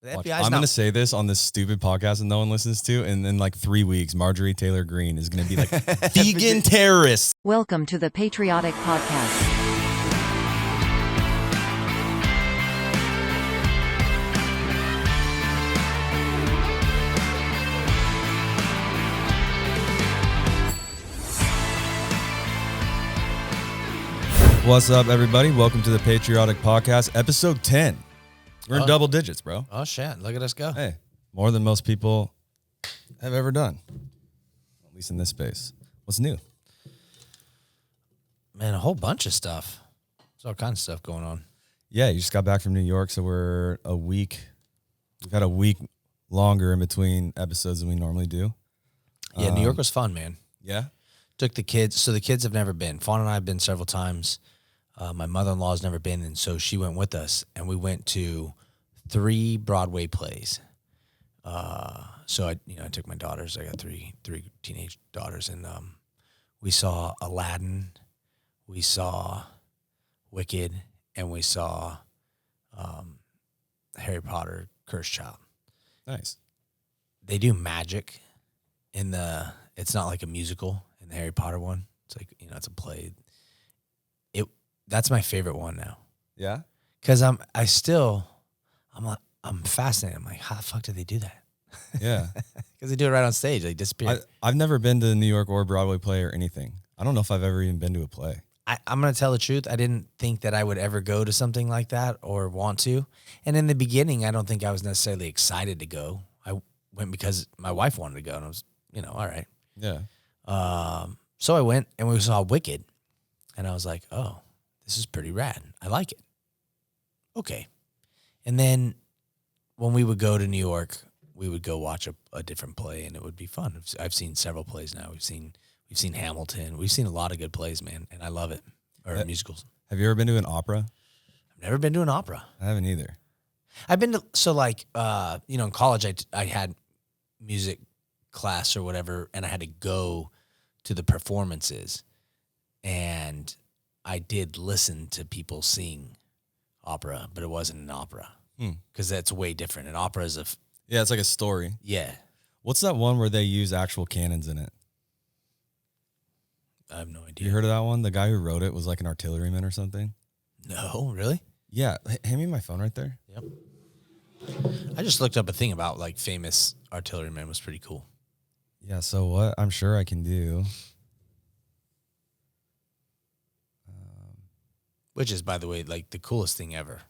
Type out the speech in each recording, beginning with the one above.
I'm going to say this on this stupid podcast that no one listens to, and in like 3 weeks, Marjorie Taylor Greene is going to be like, vegan terrorists. Welcome to the Patriotic Podcast. What's up, everybody? Welcome to the Patriotic Podcast, episode 10. We're in double digits, bro. Oh, shit. Look at us go. Hey, more than most people have ever done, at least in this space. What's new? Man, a whole bunch of stuff. There's all kinds of stuff going on. Yeah, you just got back from New York, so we're a week. We've had a week longer in between episodes than we normally do. Yeah, New York was fun, man. Yeah? Took the kids. So the kids have never been. Fawn and I have been several times. My mother-in-law has never been, and so she went with us, and we went to 3 Broadway plays. So I took my daughters. I got three teenage daughters, and we saw Aladdin, we saw Wicked, and we saw Harry Potter, Cursed Child. Nice. They do magic in the. It's not like a musical in the Harry Potter one. It's like it's a play. That's my favorite one now. Yeah? Because I'm fascinated. I'm like, how the fuck did they do that? Yeah. Because they do it right on stage. They disappear. I've never been to New York or Broadway play or anything. I don't know if I've ever even been to a play. I'm going to tell the truth. I didn't think that I would ever go to something like that or want to. And in the beginning, I don't think I was necessarily excited to go. I went because my wife wanted to go, and I was, all right. Yeah. So I went, and we saw Wicked, and I was like, oh, this is pretty rad. I like it. Okay. And then when we would go to New York, we would go watch a different play, and it would be fun. I've seen several plays now. We've seen Hamilton. We've seen a lot of good plays, man, and I love it. Or musicals. Have you ever been to an opera? I've never been to an opera. I haven't either. I've been to, in college, I had music class or whatever, and I had to go to the performances, and I did listen to people sing opera, but it wasn't an opera because that's way different. An opera is yeah, it's like a story. Yeah. What's that one where they use actual cannons in it? I have no idea. You heard of that one? The guy who wrote it was like an artilleryman or something. No, really? Yeah. Hand me my phone right there. Yep. I just looked up a thing about like famous artillerymen. It was pretty cool. Yeah. So what I'm sure I can do. Which is, by the way, like the coolest thing ever.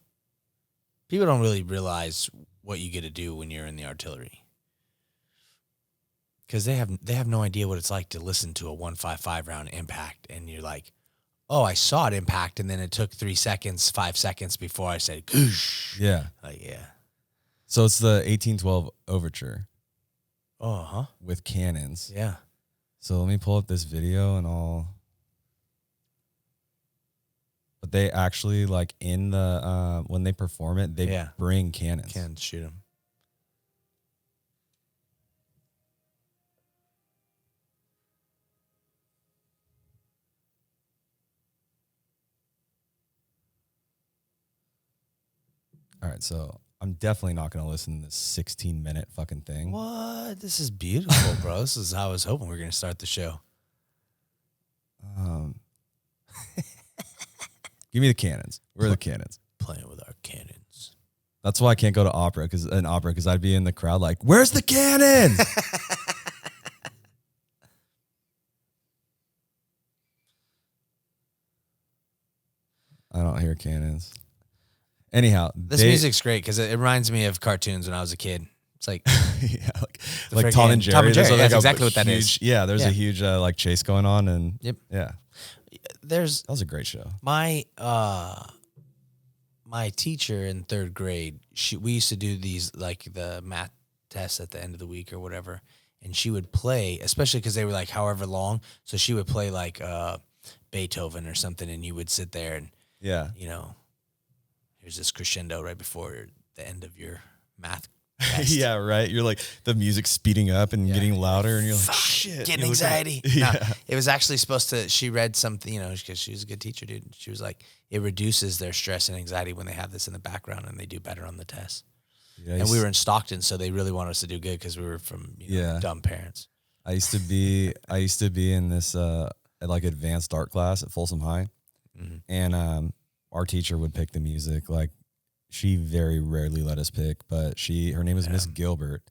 People don't really realize what you get to do when you're in the artillery. Because they have no idea what it's like to listen to a 155 round impact, and you're like, oh, I saw it impact, and then it took 5 seconds before I said, goosh. Yeah. Like, yeah. So it's the 1812 overture. Oh, huh. With cannons. Yeah. So let me pull up this video and all. But they actually, like, in the, when they perform it, they bring cannons. Can shoot them. All right, so I'm definitely not going to listen to this 16-minute fucking thing. What? This is beautiful, bro. This is how I was hoping we were going to start the show. Give me the cannons. Where are the cannons? Playing with our cannons. That's why I can't go to opera because I'd be in the crowd like, where's the cannons? I don't hear cannons. Anyhow, this music's great because it reminds me of cartoons when I was a kid. It's like, yeah, like Tom and Jerry. Tom and Jerry. There's That's like exactly what that is. Yeah, there's a huge like chase going on, and yep. Yeah, that was a great show. My teacher in 3rd grade, we used to do these like the math tests at the end of the week or whatever, and she would play, especially because they were like however long. So she would play like Beethoven or something, and you would sit there and here's this crescendo right before the end of your math test. Yeah, right. You're like the music speeding up and getting louder, and you're like, shit, getting anxiety. No, it was actually supposed to. She read something, because she was a good teacher, dude. She was like, it reduces their stress and anxiety when they have this in the background, and they do better on the test. Yeah, and we were in Stockton, so they really wanted us to do good because we were from dumb parents. I used to be in this like advanced art class at Folsom High, and our teacher would pick the music. Like, she very rarely let us pick, but her name was Miss Gilbert.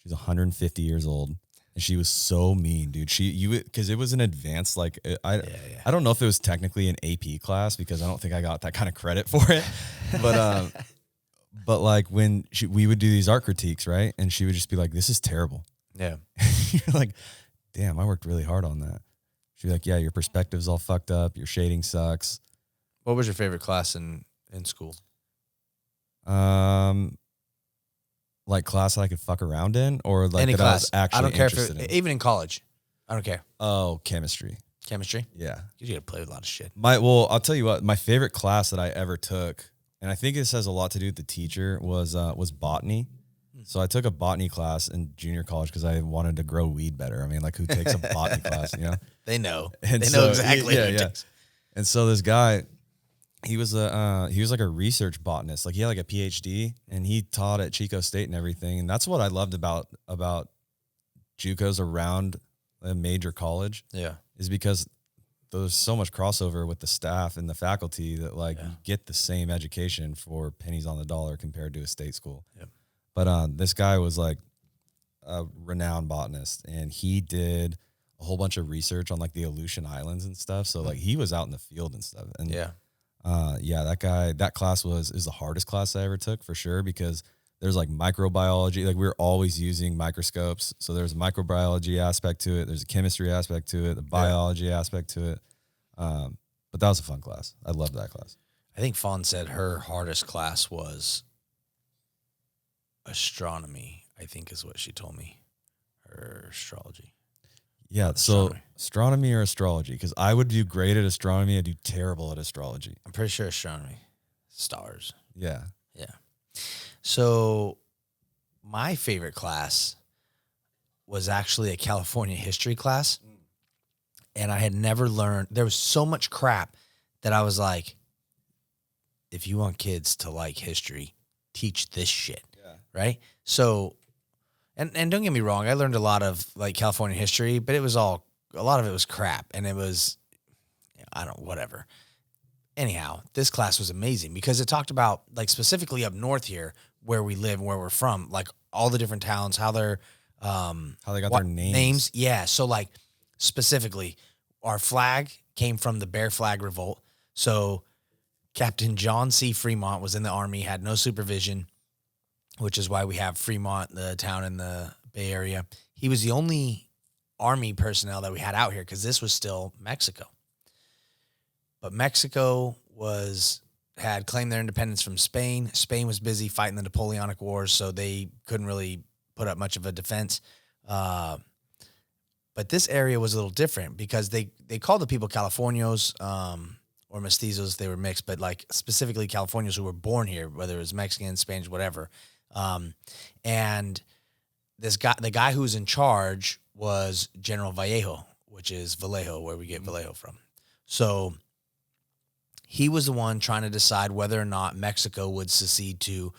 She's 150 years old. And she was so mean, dude. Because it was an advanced, like, I don't know if it was technically an AP class because I don't think I got that kind of credit for it. But like when we would do these art critiques, right? And she would just be like, "This is terrible." Yeah. You're like, "Damn, I worked really hard on that." She'd be like, "Yeah, your perspective's all fucked up. Your shading sucks." What was your favorite class in school? Like class that I could fuck around in, or like any that class. I was actually I don't care interested in? Even in college. I don't care. Oh, chemistry. Chemistry? Yeah. You got to play with a lot of shit. I'll tell you what, my favorite class that I ever took, and I think this has a lot to do with the teacher, was botany. So I took a botany class in junior college because I wanted to grow weed better. I mean, like, who takes a botany class, you know? They know. And they know exactly. Yeah. And so this guy, he was like a research botanist. Like, he had like a PhD, and he taught at Chico State and everything. And that's what I loved about JUCOs around a major college. Yeah. Is because there's so much crossover with the staff and the faculty that you get the same education for pennies on the dollar compared to a state school. Yep. But this guy was like a renowned botanist, and he did a whole bunch of research on like the Aleutian Islands and stuff. So like he was out in the field and stuff. And that class is the hardest class I ever took for sure, because there's like microbiology. Like, we're always using microscopes. So there's a microbiology aspect to it. There's a chemistry aspect to it, the biology aspect to it. But that was a fun class. I loved that class. I think Fawn said her hardest class was astronomy, I think is what she told me. Or astrology. Yeah, so astronomy or astrology? Because I would do great at astronomy. I do terrible at astrology. I'm pretty sure astronomy. Stars. Yeah. Yeah. So my favorite class was actually a California history class. And I had never learned. There was so much crap that I was like, if you want kids to like history, teach this shit. Yeah. Right? So, and don't get me wrong, I learned a lot of like California history, but a lot of it was crap. And it was, whatever. Anyhow, this class was amazing because it talked about, like, specifically up north here where we live, where we're from, like all the different towns, how they're, how they got their names. Yeah. So like specifically our flag came from the Bear Flag Revolt. So Captain John C. Fremont was in the Army, had no supervision, which is why we have Fremont, the town in the Bay Area. He was the only Army personnel that we had out here because this was still Mexico. But Mexico had claimed their independence from Spain. Spain was busy fighting the Napoleonic Wars, so they couldn't really put up much of a defense. But this area was a little different because they called the people Californios or mestizos. They were mixed, but like specifically Californios who were born here, whether it was Mexican, Spanish, whatever. And the guy who was in charge was General Vallejo, which is Vallejo, where we get Vallejo from. So he was the one trying to decide whether or not Mexico would secede to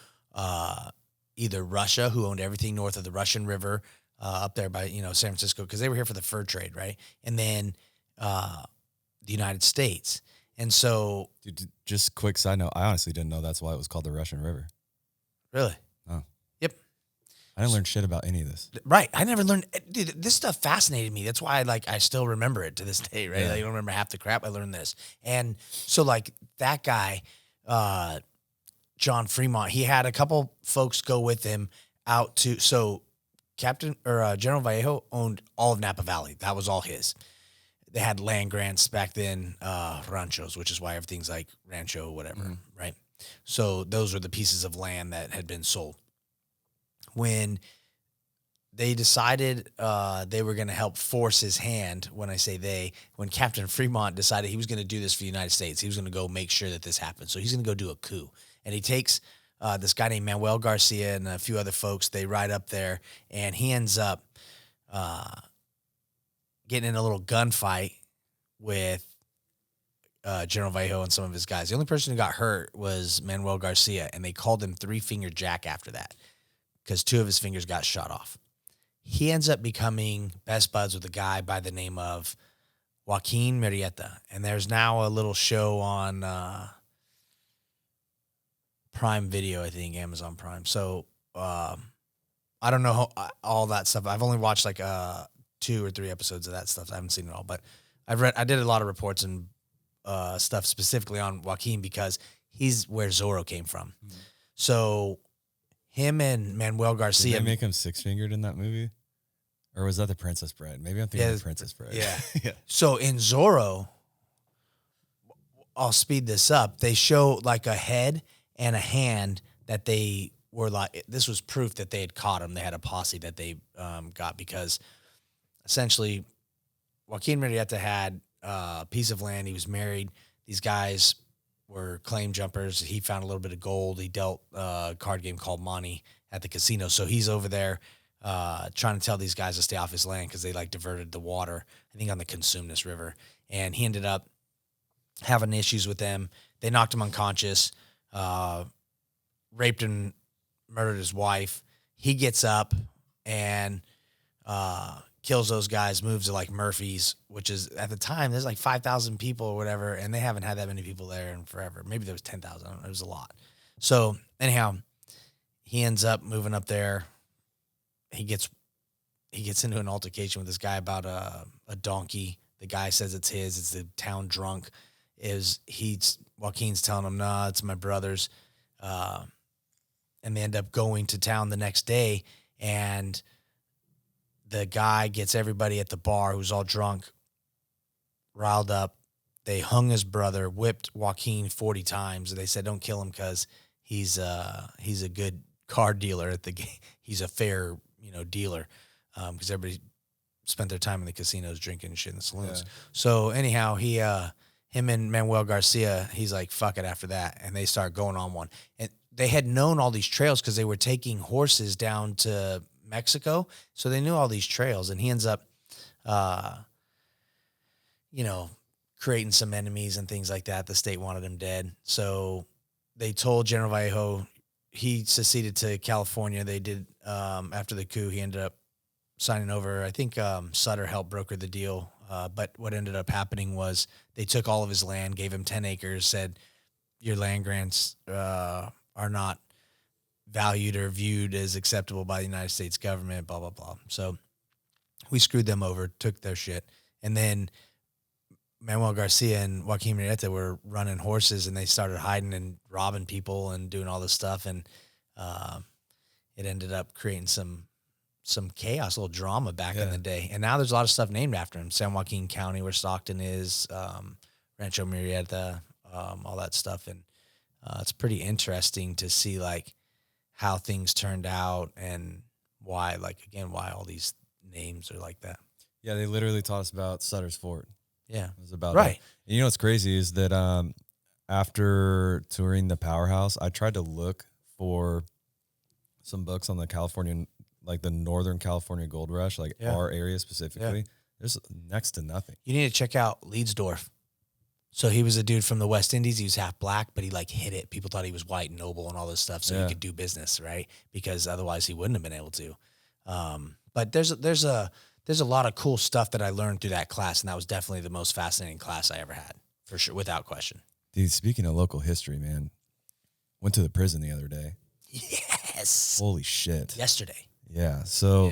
either Russia, who owned everything north of the Russian River, up there by San Francisco, because they were here for the fur trade, right? And then the United States. And so, dude, just quick side note, I honestly didn't know that's why it was called the Russian River. Really? Oh. Yep. I didn't learn shit about any of this. Right. I never learned. Dude, this stuff fascinated me. That's why I still remember it to this day, right? Yeah. I don't remember half the crap. I learned this. And so like that guy, John Fremont, he had a couple folks go with him out to, so General Vallejo owned all of Napa Valley. That was all his. They had land grants back then, ranchos, which is why everything's like rancho, whatever, right? So those were the pieces of land that had been sold. When they decided they were going to help force his hand, when I say when Captain Fremont decided he was going to do this for the United States, he was going to go make sure that this happened. So he's going to go do a coup. And he takes this guy named Manuel Garcia and a few other folks. They ride up there, and he ends up getting in a little gunfight with General Vallejo and some of his guys. The only person who got hurt was Manuel Garcia, and they called him Three-Finger Jack after that because 2 of his fingers got shot off. He ends up becoming best buds with a guy by the name of Joaquin Murrieta, and there's now a little show on Prime Video, I think, Amazon Prime. So I don't know all that stuff. I've only watched like 2 or 3 episodes of that stuff. I haven't seen it all, but I did a lot of reports and stuff specifically on Joaquin because he's where Zorro came from. Mm-hmm. So him and Manuel Garcia. Did they make him 6-fingered in that movie? Or was that the Princess Bride? Maybe I'm thinking of the Princess Bride. Yeah. Yeah. So in Zorro, I'll speed this up. They show like a head and a hand that they were like, this was proof that they had caught him. They had a posse that they got because essentially Joaquin Murrieta had a piece of land. He was married. These guys were claim jumpers. He found a little bit of gold. He dealt a card game called Monte at the casino. So he's over there trying to tell these guys to stay off his land because they like diverted the water, I think on the Consumnes River. And he ended up having issues with them. They knocked him unconscious, raped and murdered his wife. He gets up and kills those guys, moves to like Murphy's, which is at the time, there's like 5,000 people or whatever, and they haven't had that many people there in forever. Maybe there was 10,000. I don't know. It was a lot. So anyhow, he ends up moving up there. He gets into an altercation with this guy about a donkey. The guy says it's his. It's the town drunk. Joaquin's telling him, nah, it's my brother's. And they end up going to town the next day, and the guy gets everybody at the bar who's all drunk, riled up. They hung his brother, whipped Joaquin 40 times. They said, don't kill him because he's a good card dealer at the game. He's a fair, dealer, because everybody spent their time in the casinos drinking shit in the saloons. Yeah. So anyhow, him and Manuel Garcia, he's like, fuck it after that. And they start going on one. And they had known all these trails because they were taking horses down to Mexico. So they knew all these trails. And he ends up, creating some enemies and things like that. The state wanted him dead. So they told General Vallejo, he seceded to California. They did, after the coup, he ended up signing over. I think Sutter helped broker the deal. But what ended up happening was they took all of his land, gave him 10 acres, said your land grants are not valued or viewed as acceptable by the United States government, blah, blah, blah. So we screwed them over, took their shit. And then Manuel Garcia and Joaquin Murrieta were running horses, and they started hiding and robbing people and doing all this stuff. And it ended up creating some chaos, a little drama back in the day. And now there's a lot of stuff named after him. San Joaquin County, where Stockton is, Rancho Murrieta, all that stuff. And it's pretty interesting to see like how things turned out and why all these names are like that. Yeah, they literally taught us about Sutter's Fort. Yeah. It was about right. And you know what's crazy is that after touring the Powerhouse, I tried to look for some books on the California, like the Northern California Gold Rush, like our area specifically. Yeah. There's next to nothing. You need to check out Leedsdorf. So he was a dude from the West Indies. He was half black, but he like hit it. People thought he was white and noble and all this stuff, so he could do business, right? Because otherwise he wouldn't have been able to. But there's a lot of cool stuff that I learned through that class, and that was definitely the most fascinating class I ever had, for sure, without question. Dude, speaking of local history, man, went to the prison the other day. Yes. Holy shit. Yesterday. Yeah. So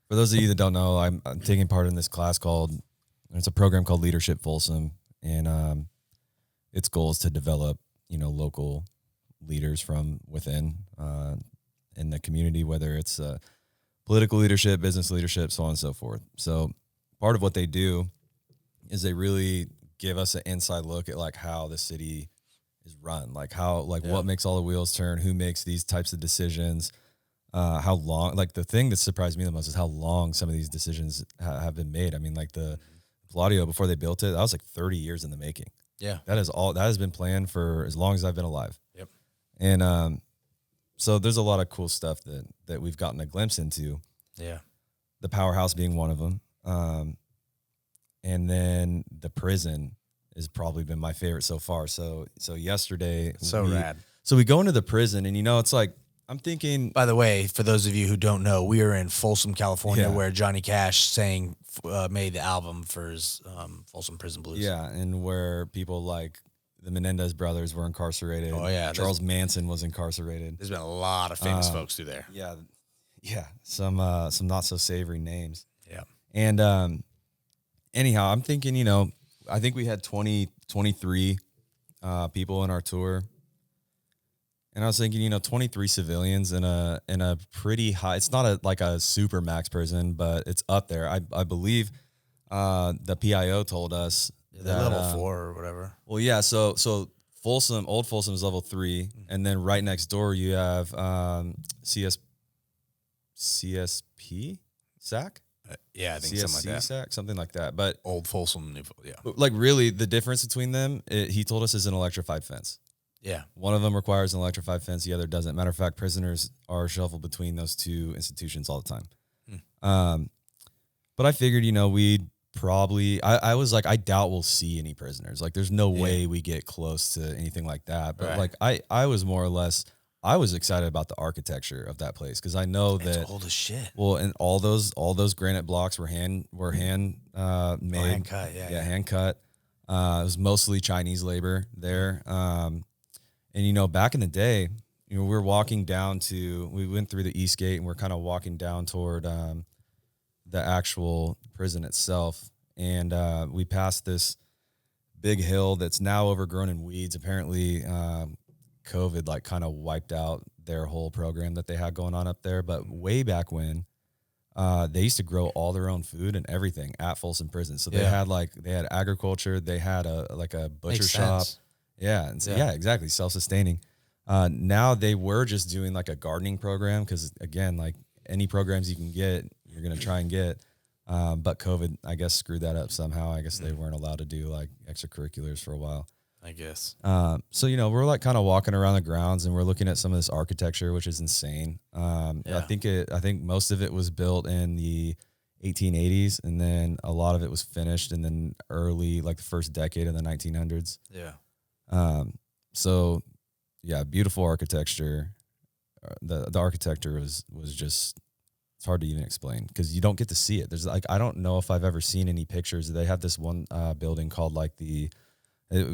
for those of you that don't know, I'm taking part in this class it's a program called Leadership Folsom, and its goal is to develop, local leaders from within in the community, whether it's political leadership, business leadership, so on and so forth. So part of what they do is they really give us an inside look at like how the city is run, like what makes all the wheels turn, who makes these types of decisions, how long, like the thing that surprised me the most is how long some of these decisions have been made. I mean, like the Palladio, before they built it, that was like 30 years in the making. Yeah. That has been planned for as long as I've been alive. Yep. And, so there's a lot of cool stuff that we've gotten a glimpse into. Yeah. The Powerhouse being one of them. And then the prison has probably been my favorite so far. So yesterday, Rad. So we go into the prison, and it's like, I'm thinking. By the way, for those of you who don't know, we are in Folsom, California, where Johnny Cash made the album for his Folsom Prison Blues. Yeah, and where people like the Menendez brothers were incarcerated. Oh yeah, Charles Manson was incarcerated. There's been a lot of famous folks through there. Yeah, some not so savory names. Yeah, and anyhow, I'm thinking, I think we had 23 people in our tour. And I was thinking, 23 civilians in a pretty high, it's not like a super max prison, but it's up there. I believe the PIO told us that level 4 or whatever. Well, yeah. So old Folsom is level 3. And then right next door, you have CSP SAC? Yeah, I think CSC something like that. SAC, something like that. But Old Folsom, yeah. Like really the difference between them, he told us, is an electrified fence. Yeah. One of them requires an electrified fence. The other doesn't. Matter of fact, prisoners are shuffled between those two institutions all the time. But I figured, we'd probably, I was like, I doubt we'll see any prisoners. Like there's no way we get close to anything like that. But like I was more or less, I was excited about the architecture of that place, because I know that it's old as shit. Well, and all those granite blocks were hand made, hand cut, hand cut. It was mostly Chinese labor there. And back in the day, we were walking down we went through the East Gate, and we're kind of walking down toward the actual prison itself, and we passed this big hill that's now overgrown in weeds. Apparently, COVID like kind of wiped out their whole program that they had going on up there. But way back when, they used to grow all their own food and everything at Folsom Prison. So they had agriculture, they had a butcher shop. Yeah, and so, exactly, self-sustaining. Now they were just doing like a gardening program, because again, like any programs you can get, you're gonna try and get. But COVID, I guess, screwed that up somehow. I guess they weren't allowed to do like extracurriculars for a while, I guess. So we're like kind of walking around the grounds, and we're looking at some of this architecture, which is insane. I think most of it was built in the 1880s, and then a lot of it was finished in the early, like the first decade of the 1900s. Yeah. So yeah, beautiful architecture. The architecture was just, it's hard to even explain, because you don't get to see it. There's like, I don't know if I've ever seen any pictures. They have this one building called like it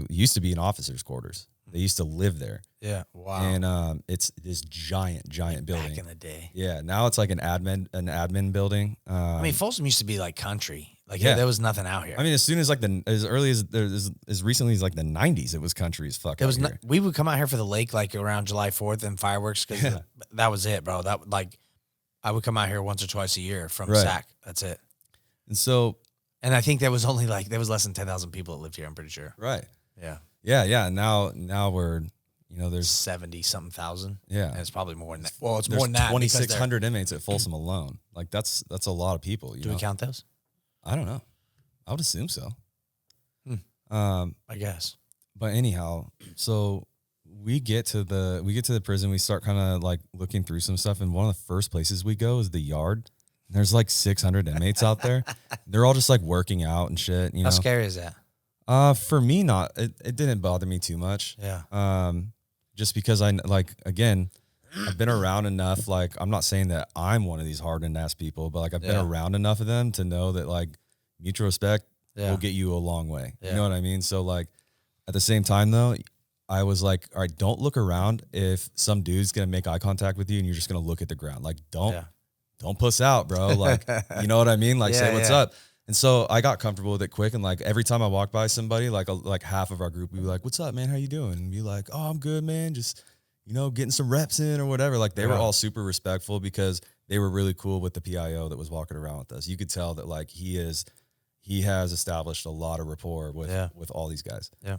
used to be an officer's quarters. They used to live there. Yeah. Wow. And it's this giant building. Back in the day. Yeah. Now it's like an admin building. I mean, Folsom used to be like country. Like there was nothing out here. I mean, as soon as like as recently as like the 90s, it was country as fuck. We would come out here for the lake like around July 4th and fireworks, because that was it, bro. That like, I would come out here once or twice a year from SAC. That's it. And I think there was less than 10,000 people that lived here, I'm pretty sure. Right. Yeah. Yeah. Now we're, there's 70 something thousand. Yeah. And it's probably more than that. Well, it's more than that. 2,600 inmates at Folsom alone. Like that's a lot of people. Do we count those? I don't know. I would assume so. I guess. But anyhow, so we get to the prison. We start kind of like looking through some stuff, and one of the first places we go is the yard. There's like 600 inmates out there. They're all just like working out and shit. How scary is that? For me, not. It didn't bother me too much. Yeah. Just because I've been around enough. Like, I'm not saying that I'm one of these hardened ass people, but like I've been around enough of them to know that like mutual respect will get you a long way. You know what I mean? So like at the same time though, I was like, all right, don't look around if some dude's gonna make eye contact with you and you're just gonna look at the ground. Like don't puss out, bro. Like, you know what I mean? Like say what's up. And so I got comfortable with it quick. And like every time I walked by somebody, like half of our group, we'd be like, what's up, man? How you doing? And be like, oh, I'm good, man. Just, getting some reps in or whatever. Like they were all super respectful, because they were really cool with the PIO that was walking around with us. You could tell that like he has established a lot of rapport with all these guys. Yeah.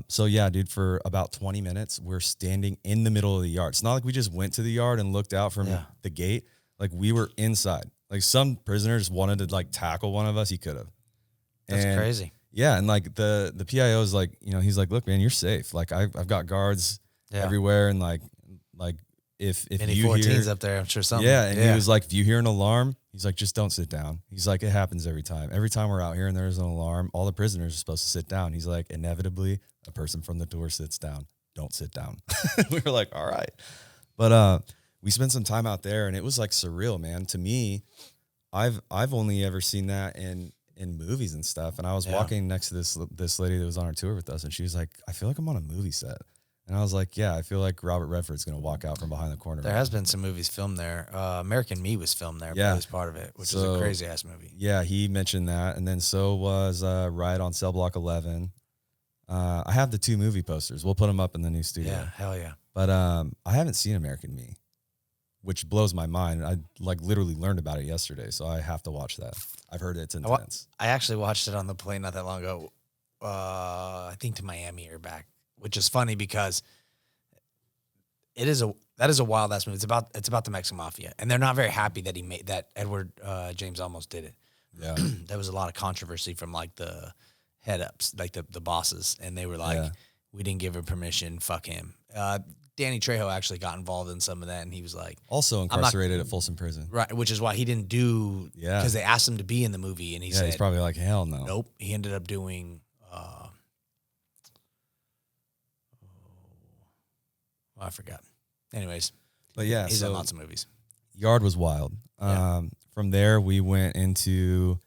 So yeah, dude, for about 20 minutes, we're standing in the middle of the yard. It's not like we just went to the yard and looked out from the gate. Like we were inside. Like some prisoners wanted to like tackle one of us. He could have. That's crazy. Yeah. And like the PIO is like, he's like, look, man, you're safe. Like I've got guards everywhere. And like if Mini you 14s hear, up there, I'm sure something. yeah, and he was like, if you hear an alarm, he's like, just don't sit down. He's like, it happens every time. Every time we're out here and there's an alarm, all the prisoners are supposed to sit down. He's like, inevitably, a person from the door sits down. Don't sit down. We were like, all right. But we spent some time out there, and it was like surreal, man. To me, I've only ever seen that in movies and stuff. And I was walking next to this lady that was on our tour with us, and she was like, I feel like I'm on a movie set. And I was like, yeah, I feel like Robert Redford's going to walk out from behind the corner. There has been some movies filmed there. American Me was filmed there. Yeah. It was part of it, which is a crazy-ass movie. Yeah, he mentioned that. And then so was Riot on Cell Block 11. I have the 2 movie posters. We'll put them up in the new studio. Yeah, hell yeah. But I haven't seen American Me, which blows my mind. I like literally learned about it yesterday, so I have to watch that. I've heard it's intense. I actually watched it on the plane not that long ago. I think to Miami or back, which is funny because that is a wild ass movie. It's about the Mexican mafia, and they're not very happy that he made that. Edward James almost did it. Yeah, there was a lot of controversy from like the head ups, like the bosses, and they were like, we didn't give him permission. Fuck him. Danny Trejo actually got involved in some of that, and he was like, also incarcerated at Folsom Prison, right? Which is why he didn't do. because they asked him to be in the movie, and he said, he's probably like, hell no. Nope. He ended up doing. I forgot. Anyways, but yeah, he's in lots of movies. Yard was wild. From there, we went into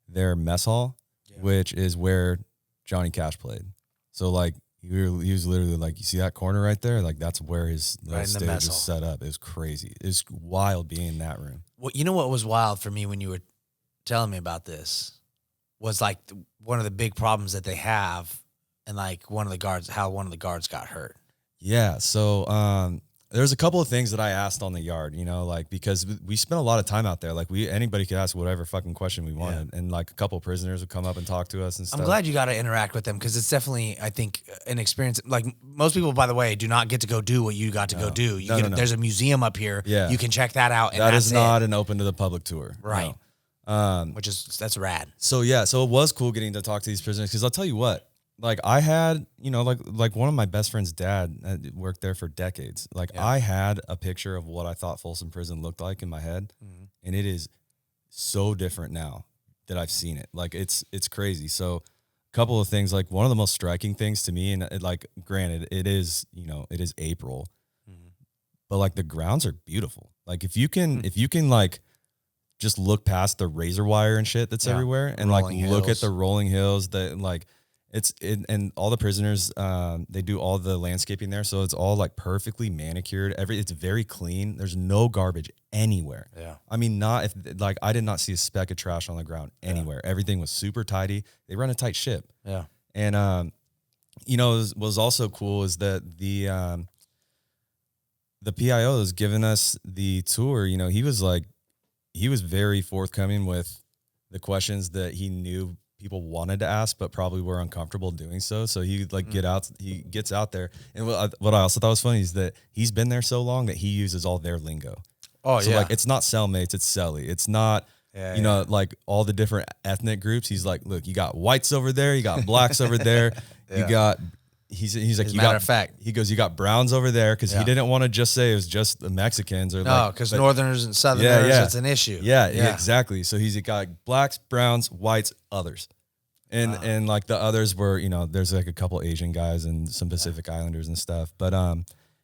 their mess hall, which is where Johnny Cash played. So like he was literally like, you see that corner right there? Like that's where his stage was set up. It was crazy. It was wild being in that room. Well, you know what was wild for me when you were telling me about this was like one of the big problems that they have, and like how one of the guards got hurt. Yeah. So there's a couple of things that I asked on the yard, you know, like because we spent a lot of time out there. Like anybody could ask whatever fucking question we wanted, and like a couple of prisoners would come up and talk to us and stuff. I'm glad you got to interact with them because it's definitely, I think, an experience. Like most people, by the way, do not get to go do what you got to go do. There's a museum up here. Yeah. You can check that out. And that is not an open to the public tour. Right. No. That's rad. So yeah, so it was cool getting to talk to these prisoners because I'll tell you what. Like I had, you know, like one of my best friend's dad worked there for decades. Like I had a picture of what I thought Folsom Prison looked like in my head, and it is so different now that I've seen it. Like it's crazy. So a couple of things, like one of the most striking things to me, and like granted, it is April, but like the grounds are beautiful. Like if you can like just look past the razor wire and shit that's everywhere, and rolling like look at the rolling hills that like. And all the prisoners, they do all the landscaping there, so it's all like perfectly manicured. It's very clean. There's no garbage anywhere. Yeah, I mean, I did not see a speck of trash on the ground anywhere. Yeah. Everything was super tidy. They run a tight ship. Yeah, and you know, what was also cool is that the PIO was giving us the tour. You know, he was very forthcoming with the questions that he knew people wanted to ask, but probably were uncomfortable doing so. So he gets out there. And what I also thought was funny is that he's been there so long that he uses all their lingo. Oh, so like, it's not cellmates, it's celly. It's not, know, like all the different ethnic groups. He's like, look, you got whites over there. You got blacks over there. You got, he's like, matter of fact, he goes, you got browns over there. Cause he didn't want to just say it was just the Mexicans or because Northerners and Southerners, it's an issue. Yeah, exactly. So he's got blacks, browns, whites, others. And like the others were, you know, there's like a couple Asian guys and some Pacific Islanders and stuff. But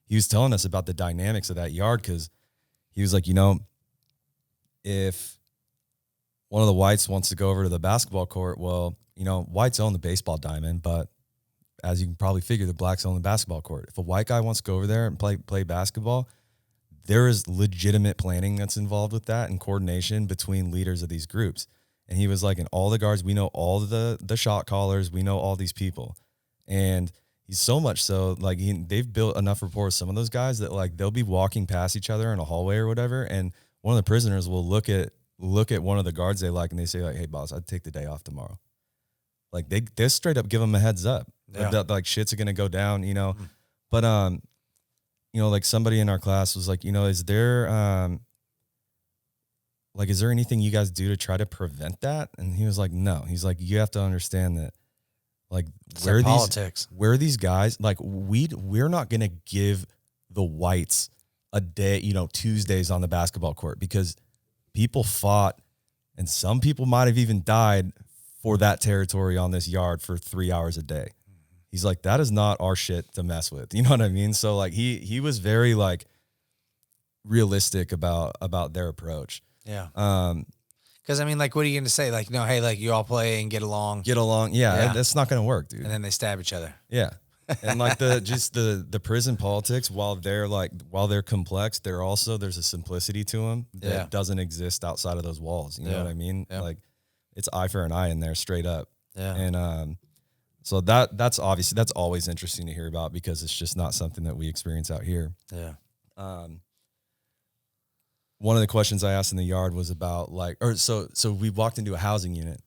he was telling us about the dynamics of that yard because he was like, you know, if one of the whites wants to go over to the basketball court, well, you know, whites own the baseball diamond, but as you can probably figure, the blacks own the basketball court. If a white guy wants to go over there and play basketball, there is legitimate planning that's involved with that and coordination between leaders of these groups. And he was like, in all the guards, we know all the shot callers, we know all these people. And he's so much so, like, they've built enough rapport with some of those guys that, like, they'll be walking past each other in a hallway or whatever, and one of the prisoners will look at one of the guards they like, and they say, like, hey, boss, I'd take the day off tomorrow. Like, they straight up give them a heads up. Yeah. That, like, shit's going to go down, you know. Mm-hmm. But, you know, like, somebody in our class was like, you know, is there anything you guys do to try to prevent that? And he was like, no. He's like, you have to understand that, like, where are these guys, like, we're not going to give the whites a day, Tuesdays on the basketball court, because people fought, and some people might have even died for that territory on this yard for 3 hours a day. He's like, that is not our shit to mess with. You know what I mean? So like he was very like realistic about their approach. Yeah. Because I mean, like, what are you going to say? Like, no, hey, like, you all play and get along. Yeah. That's not going to work, dude. And then they stab each other. Yeah. And like the prison politics, while they're complex, there's a simplicity to them that doesn't exist outside of those walls. You know what I mean? Yeah. Like, it's eye for an eye in there, straight up. Yeah. And so that's always interesting to hear about, because it's just not something that we experience out here. Yeah. One of the questions I asked in the yard was about so we walked into a housing unit.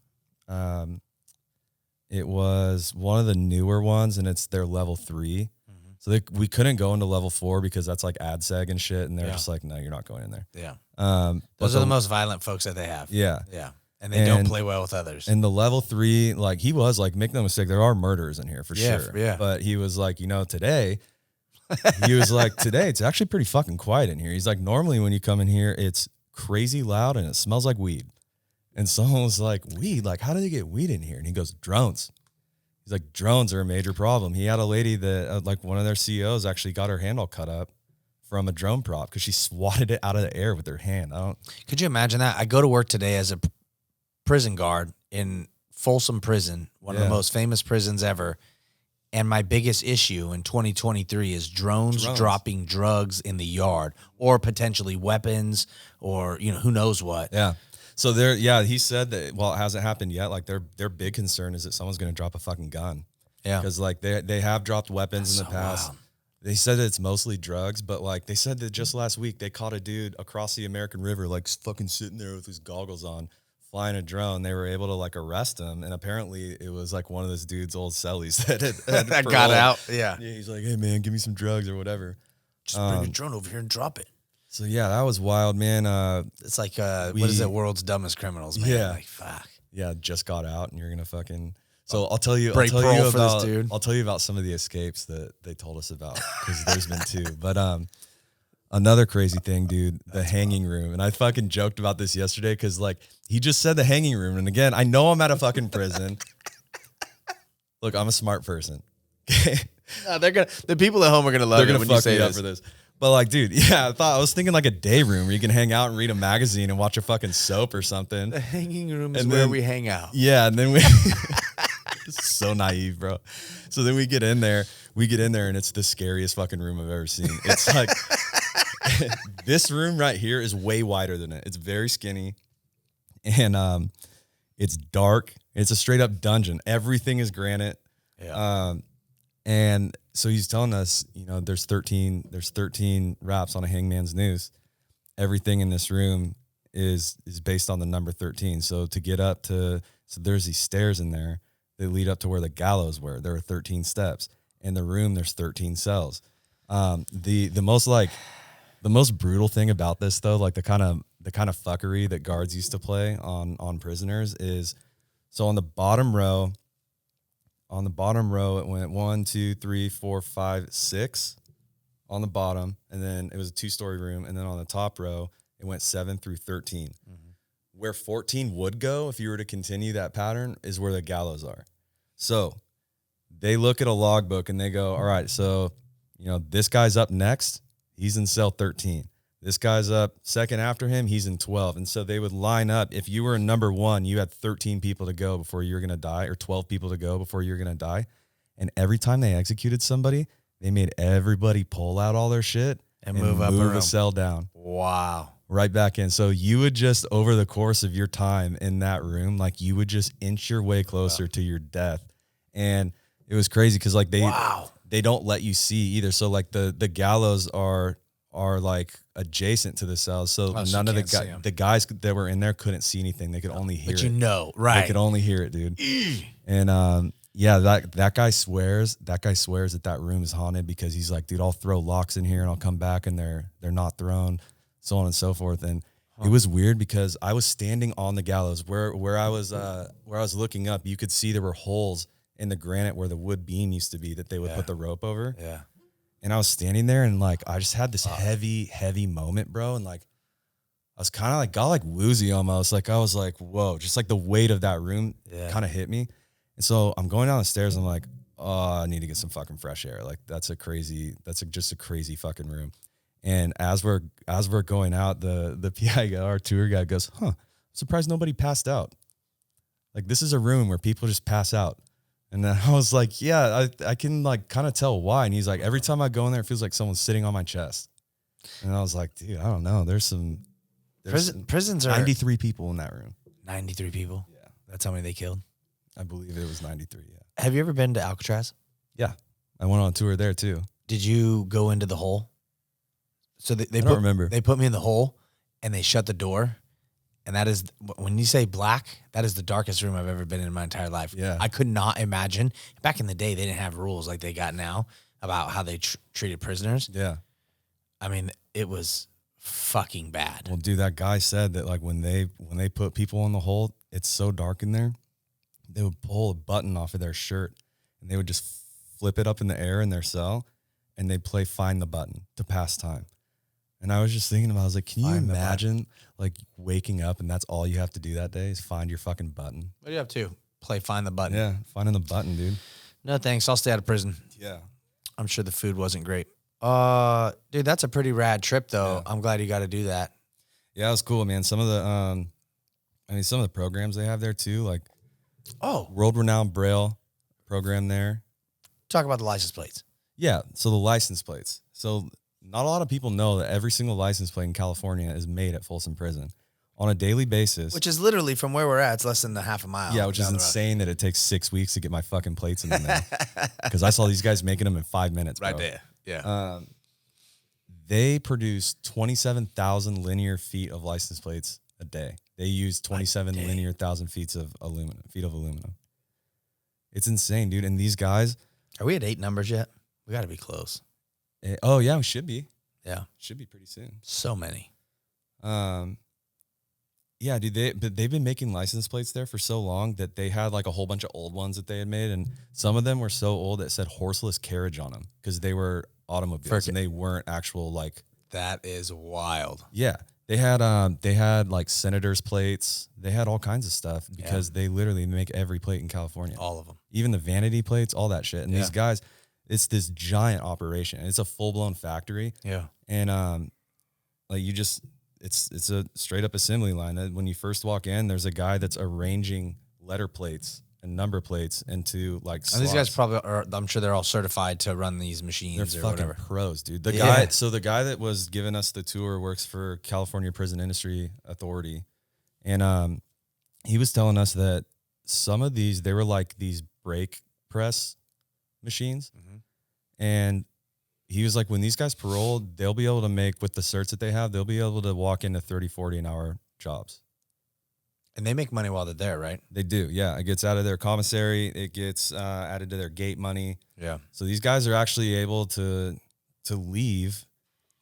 It was one of the newer ones, and it's their level 3. Mm-hmm. So we couldn't go into level 4 because that's like ADSEG and shit. And they're just like, no, you're not going in there. Yeah. Those are the most violent folks that they have. Yeah. Yeah. And they don't play well with others. And the level 3, like, he was like, make no mistake, there are murders in here for sure. Yeah. But he was like, today, today it's actually pretty fucking quiet in here. He's like, normally when you come in here, it's crazy loud and it smells like weed. And someone was like, weed? Like, how do they get weed in here? And he goes, drones. He's like, drones are a major problem. He had a lady that, like, one of their CEOs actually got her hand all cut up from a drone prop because she swatted it out of the air with her hand. Could you imagine that? I go to work today as a prison guard in Folsom Prison, one of the most famous prisons ever. And my biggest issue in 2023 is drones dropping drugs in the yard, or potentially weapons, or, who knows what. Yeah. So he said that, well, it hasn't happened yet. Like, their big concern is that someone's going to drop a fucking gun. Yeah. Because like they have dropped weapons in the past. Wild. They said that it's mostly drugs, but like they said that just last week they caught a dude across the American River, like fucking sitting there with his goggles on, flying a drone. They were able to like arrest him, and apparently it was like one of this dude's old cellies that that got out. Yeah. He's like, hey man, give me some drugs or whatever. Just bring a drone over here and drop it. So yeah, that was wild, man. It's like what is it? World's Dumbest Criminals, man. Yeah. Like, fuck. Yeah, just got out, and you're gonna fucking. So I'll tell you about some of the escapes that they told us about, because there's been 2. But another crazy thing, dude, the hanging room. And I fucking joked about this yesterday because, like, he just said the hanging room. And again, I know I'm at a fucking prison. Look, I'm a smart person. No, the people at home are gonna love it when you say this. For this. But like, dude, yeah, I was thinking like a day room where you can hang out and read a magazine and watch a fucking soap or something. The hanging room is where we hang out. Yeah, and then we so naive, bro. So then we get in there, and it's the scariest fucking room I've ever seen. It's like this room right here is way wider than it. It's very skinny, and it's dark. It's a straight up dungeon. Everything is granite. Yeah. And so he's telling us, there's 13 wraps on a hangman's noose. Everything in this room is based on the number 13. So to get up to, there's these stairs in there that lead up to where the gallows were. There are 13 steps. In the room, there's 13 cells. The most brutal thing about this, though, like the kind of fuckery that guards used to play on prisoners is, so on the bottom row, it went 1, 2, 3, 4, 5, 6 on the bottom, and then it was a 2-story room, and then on the top row, it went 7 through 13. Mm-hmm. Where 14 would go, if you were to continue that pattern, is where the gallows are. So they look at a logbook and they go, all right, so, this guy's up next. He's in cell 13. This guy's up second after him. He's in 12. And so they would line up. If you were in number 1, you had 13 people to go before you were going to die, or 12 people to go before you were going to die. And every time they executed somebody, they made everybody pull out all their shit and move a cell down. Wow. Right back in. So you would just, over the course of your time in that room, like, you would just inch your way closer to your death. And it was crazy because, like, they don't let you see either. So like the gallows are like adjacent to the cells. So none of the guys that were in there couldn't see anything. They could only hear it. Right. They could only hear it, dude. And that guy swears that room is haunted because he's like, dude, I'll throw locks in here and I'll come back and they're not thrown, so on and so forth. And it was weird because I was standing on the gallows where I was looking up. You could see there were holes in the granite where the wood beam used to be that they would put the rope over. Yeah. And I was standing there and like, I just had this heavy moment, bro. And like, I was kind of like, got like woozy almost. Like, I was like, whoa, just like the weight of that room kind of hit me. And so I'm going down the stairs. And I'm like, oh, I need to get some fucking fresh air. Like, that's just a crazy fucking room. And as we're going out, the PI, our tour guide goes, I'm surprised nobody passed out. Like, this is a room where people just pass out. And then I was like, yeah, I can like kind of tell why. And he's like, every time I go in there, it feels like someone's sitting on my chest. And I was like, dude, I don't know. There's prisons are 93 people in that room. 93 people. Yeah. That's how many they killed. I believe it was 93. Yeah. Have you ever been to Alcatraz? Yeah. I went on a tour there too. Did you go into the hole? So I don't remember. They put me in the hole and they shut the door. And that is, when you say black, that is the darkest room I've ever been in my entire life. Yeah. I could not imagine. Back in the day, they didn't have rules like they got now about how they treated prisoners. Yeah. I mean, it was fucking bad. Well, dude, that guy said that like when they put people in the hole, it's so dark in there, they would pull a button off of their shirt and they would just flip it up in the air in their cell and they'd play Find the Button to pass time. And I was just thinking about, I was like, can you imagine like waking up and that's all you have to do that day is find your fucking button? What do you have to play Find the Button? Yeah, finding the button, dude. No, thanks. I'll stay out of prison. Yeah. I'm sure the food wasn't great. Dude, that's a pretty rad trip though. Yeah. I'm glad you got to do that. Yeah, it was cool, man. Some of the programs they have there too, like world-renowned Braille program there. Talk about the license plates. Yeah, so the license plates. So not a lot of people know that every single license plate in California is made at Folsom Prison on a daily basis. Which is literally from where we're at. It's less than a half a mile. Yeah, which is insane that it takes 6 weeks to get my fucking plates in there. Because I saw these guys making them in 5 minutes, bro. Right there. Yeah. They produce 27,000 linear feet of license plates a day. They use 27 linear thousand feet of aluminum. It's insane, dude. And these guys, are we at 8 numbers yet? We got to be close. Oh yeah, we should be. Yeah, should be pretty soon. So many. Yeah, dude. They've been making license plates there for so long that they had like a whole bunch of old ones that they had made, and some of them were so old that said horseless carriage on them because they were automobiles and they weren't actual like. That is wild. Yeah, they had like senators' plates. They had all kinds of stuff because they literally make every plate in California. All of them, even the vanity plates, all that shit. And these guys. It's this giant operation. It's a full-blown factory. Yeah. And like it's a straight up assembly line. When you first walk in, there's a guy that's arranging letter plates and number plates into like slots. And these guys probably are, I'm sure they're all certified to run these machines. They're or fucking whatever. Pros, dude. The guy that was giving us the tour works for California Prison Industry Authority. And he was telling us that some of these, they were like these brake press machines. Mm-hmm. And he was like, when these guys parole, they'll be able to make, with the certs that they have, they'll be able to walk into 30, 40 an hour jobs. And they make money while they're there, right? They do. Yeah. It gets out of their commissary. It gets added to their gate money. Yeah. So these guys are actually able to leave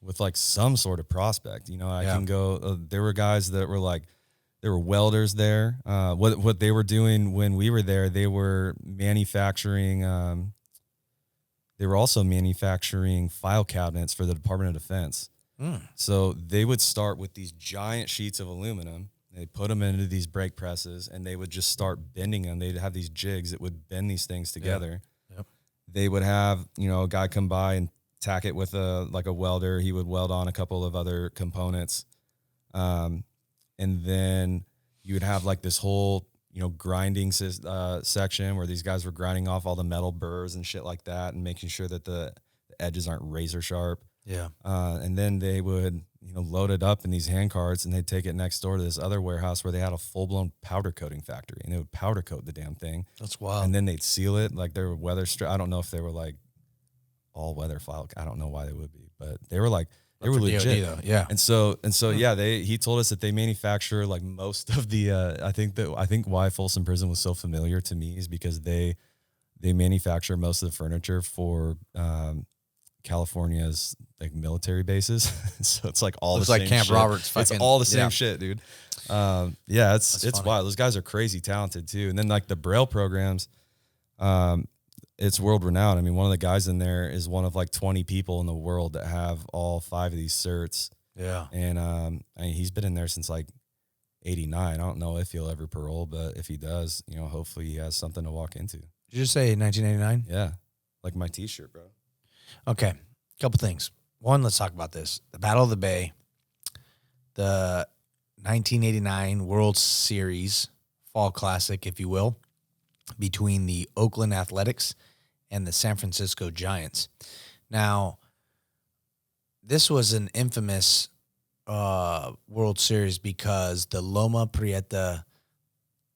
with like some sort of prospect. You know, I can go, there were guys that were like, there were welders there. What they were doing when we were there, they were manufacturing, they were also manufacturing file cabinets for the Department of Defense. So they would start with these giant sheets of aluminum. They put them into these brake presses, and they would just start bending them. They'd have these jigs that would bend these things together. Yep. They would have, a guy come by and tack it with a welder. He would weld on a couple of other components. And then you would have like this whole grinding section where these guys were grinding off all the metal burrs and shit like that and making sure that the edges aren't razor sharp. Yeah. And then they would, load it up in these hand carts and they'd take it next door to this other warehouse where they had a full-blown powder coating factory and they would powder coat the damn thing. That's wild. And then they'd seal it like they were weather I don't know if they were like all weather file. I don't know why they would be, but they were like, they were legit. DOD, though. Yeah. And so yeah, he told us that they manufacture like most of the I think why Folsom Prison was so familiar to me is because they manufacture most of the furniture for California's like military bases. So it's like all looks the like same Camp shit. Roberts fucking, it's all the same shit, dude. It's funny. wild. Those guys are crazy talented too. And then like the Braille programs, it's world renowned. I mean, one of the guys in there is one of like 20 people in the world that have all 5 of these certs. Yeah. And I mean, he's been in there since like 89. I don't know if he'll ever parole, but if he does, you know, hopefully he has something to walk into. Did you just say 1989? Yeah. Like my t-shirt, bro. Okay. Couple things. One, let's talk about this. The Battle of the Bay, the 1989 World Series Fall Classic, if you will, between the Oakland Athletics and the San Francisco Giants. Now, this was an infamous World Series because the Loma Prieta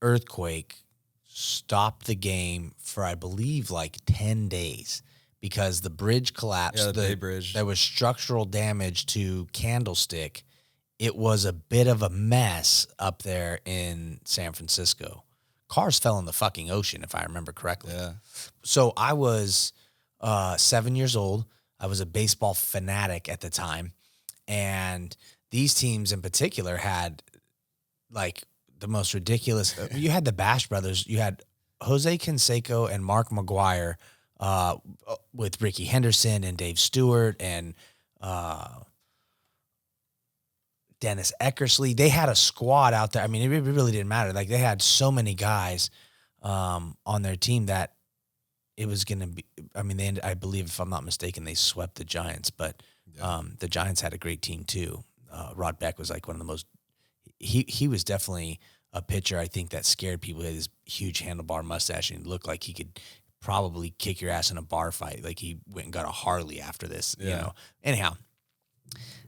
earthquake stopped the game for, I believe, like 10 days because the bridge collapsed. Yeah, the Bay Bridge. There was structural damage to Candlestick. It was a bit of a mess up there in San Francisco. Cars fell in the fucking ocean, if I remember correctly. Yeah. So I was 7 years old. I was a baseball fanatic at the time. And these teams in particular had like the most ridiculous. You had the Bash Brothers. You had Jose Canseco and Mark McGuire with Ricky Henderson and Dave Stewart and Dennis Eckersley. They had a squad out there. I mean, it really didn't matter. Like, they had so many guys on their team that it was going to be, I mean, I believe, if I'm not mistaken, they swept the Giants, but the Giants had a great team too. Rod Beck was like one of the most, he was definitely a pitcher, I think, that scared people. He had this huge handlebar mustache and he looked like he could probably kick your ass in a bar fight. Like, he went and got a Harley after this, you know. Anyhow,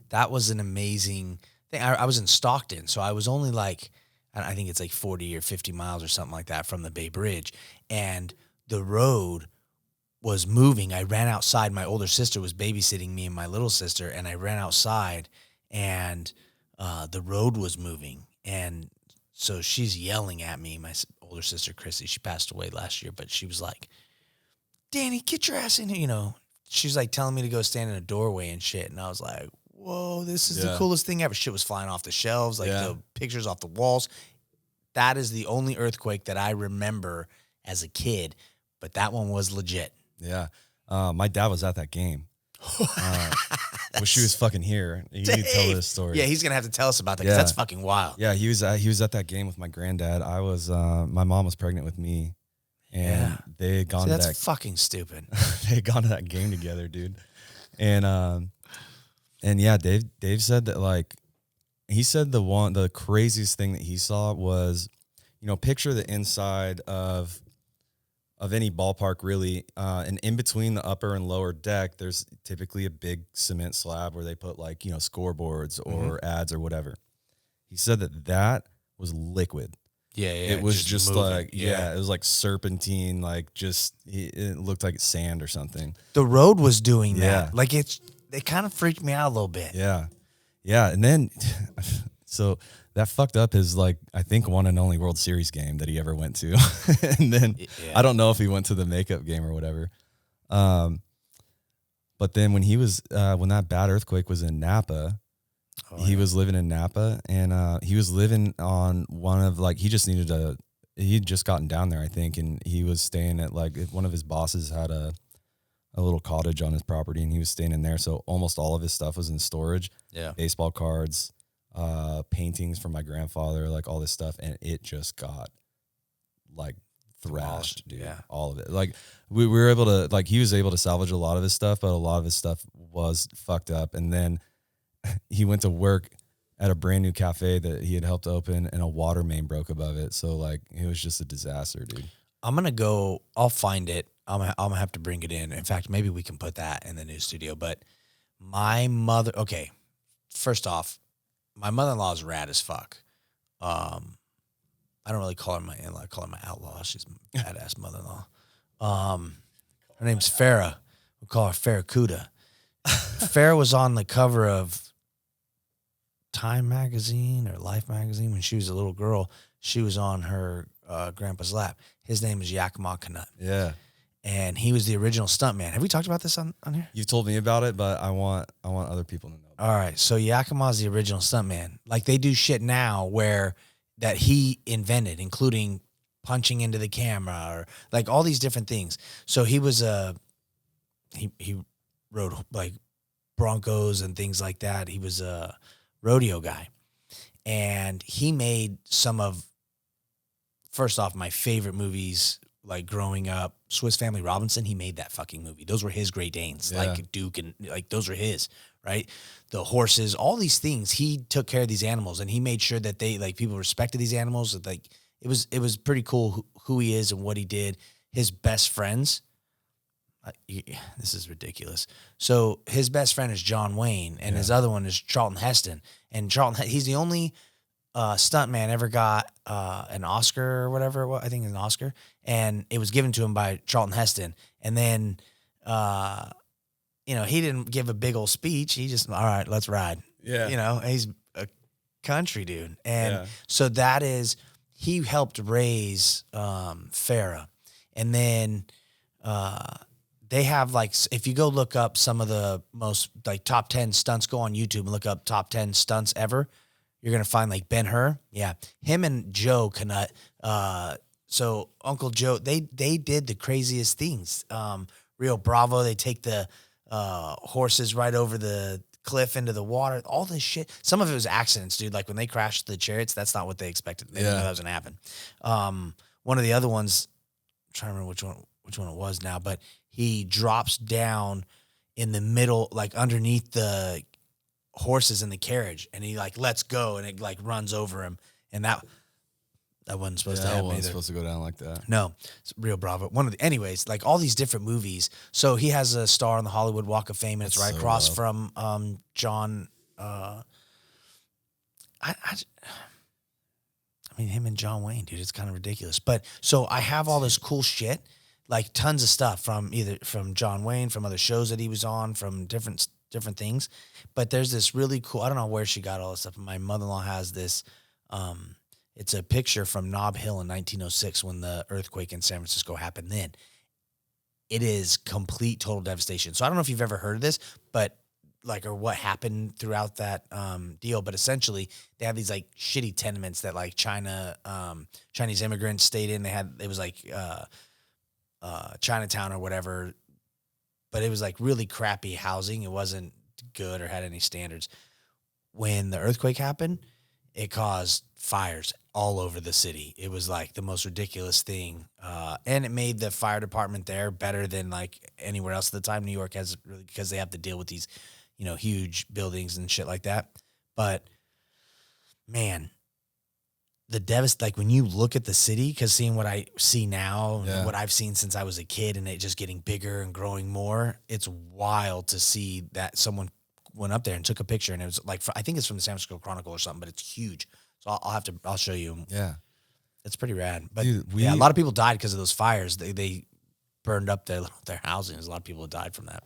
that was an amazing thing. I was in Stockton, so I was only like, I think it's like 40 or 50 miles or something like that from the Bay Bridge. And the road was moving. I ran outside. My older sister was babysitting me and my little sister, and I ran outside, and the road was moving. And so she's yelling at me. My older sister, Chrissy, she passed away last year, but she was like, Danny, get your ass in here. You know, she's like telling me to go stand in a doorway and shit. And I was like, whoa, this is the coolest thing ever. Shit was flying off the shelves, like the pictures off the walls. That is the only earthquake that I remember as a kid, but that one was legit. Yeah. My dad was at that game. Wish he was fucking here. He could tell this story. Yeah, he's going to have to tell us about that because that's fucking wild. Yeah, he was at that game with my granddad. I was, my mom was pregnant with me. And they had gone to that. That's fucking stupid. They had gone to that game together, dude. And yeah, Dave said that, like, he said the craziest thing that he saw was, you know, picture the inside of any ballpark, really, and in between the upper and lower deck, there's typically a big cement slab where they put, like, you know, scoreboards or ads or whatever. He said that was liquid. Yeah, it was just moving. like, it was like serpentine, like just, it looked like sand or something. The road was doing that. Like, it kind of freaked me out a little bit. Yeah. Yeah. And then, so that fucked up his, like, I think one and only World Series game that he ever went to. And then I don't know if he went to the makeup game or whatever. But then when he was, when that bad earthquake was in Napa, he was living in Napa, and he was living on one of, like, he'd just gotten down there, I think, and he was staying at, like, one of his bosses had a little cottage on his property, and he was staying in there. So almost all of his stuff was in storage. Yeah. Baseball cards, paintings from my grandfather, like all this stuff. And it just got, like, thrashed, dude. Yeah. All of it. Like, we were able to, like, he was able to salvage a lot of his stuff, but a lot of his stuff was fucked up. And then he went to work at a brand new cafe that he had helped open, and a water main broke above it. So, like, it was just a disaster, dude. I'll find it. I'm gonna have to bring it in. In fact, maybe we can put that in the news studio. But my mother, okay, first off, my mother-in-law is rad as fuck. I don't really call her my in-law. I call her my outlaw. She's a badass mother-in-law. Her name's Farrah. We call her Farracuda. Farrah was on the cover of Time magazine or Life magazine when she was a little girl. She was on her grandpa's lap. His name is Yakima Canutt. Yeah. And he was the original stuntman. Have we talked about this on here? You've told me about it, but I want other people to know. All right. So Yakima's the original stuntman. Like, they do shit now that he invented, including punching into the camera, or like all these different things. So he was he rode like Broncos and things like that. He was a rodeo guy, and he made some of, first off, my favorite movies. Like growing up, Swiss Family Robinson, he made that fucking movie. Those were his Great Danes, like Duke, and like those were his, right? The horses, all these things. He took care of these animals, and he made sure that they, like, people respected these animals. Like it was pretty cool who he is and what he did. His best friends, this is ridiculous. So his best friend is John Wayne, and his other one is Charlton Heston. And he's the only stuntman ever got an Oscar or whatever it was. I think it's an Oscar, and it was given to him by Charlton Heston. And then, he didn't give a big old speech. He just, all right, let's ride. Yeah, he's a country dude, and so that is, he helped raise Farrah, and then they have, like, if you go look up some of the most, like, top 10 stunts, go on YouTube and look up top 10 stunts ever. You're going to find, like, Ben-Hur. Yeah. Him and Joe Canutt. So Uncle Joe, they did the craziest things. Rio Bravo, they take the horses right over the cliff into the water. All this shit. Some of it was accidents, dude. Like when they crashed the chariots, that's not what they expected. They didn't know that was going to happen. One of the other ones, I'm trying to remember which one it was now, but he drops down in the middle, like underneath the horses in the carriage, and he like lets go, and it like runs over him, and that wasn't supposed to happen. That wasn't supposed to go down like that. No, it's Rio Bravo. Anyways, like all these different movies. So he has a star on the Hollywood Walk of Fame, and it's right across from John. I mean, him and John Wayne, dude. It's kind of ridiculous. But so I have all this cool shit, like tons of stuff from John Wayne, from other shows that he was on, from different things. But there's this really cool, I don't know where she got all this stuff. My mother-in-law has this, it's a picture from Nob Hill in 1906 when the earthquake in San Francisco happened then. It is complete, total devastation. So I don't know if you've ever heard of this, but like, or what happened throughout that deal. But essentially they have these like shitty tenements that like Chinese immigrants stayed in. It was like Chinatown or whatever, but it was like really crappy housing. It wasn't good or had any standards. When the earthquake happened, it caused fires all over the city. It was like the most ridiculous thing. And it made the fire department there better than like anywhere else at the time. New York has really, because they have to deal with these, huge buildings and shit like that. But man, like when you look at the city, because seeing what I see now, and what I've seen since I was a kid, and it just getting bigger and growing more, it's wild to see that someone went up there and took a picture, and it was like, I think it's from the San Francisco Chronicle or something, but it's huge. So I'll show you. Yeah, it's pretty rad. But dude, a lot of people died because of those fires. They burned up their housing. There's a lot of people who died from that.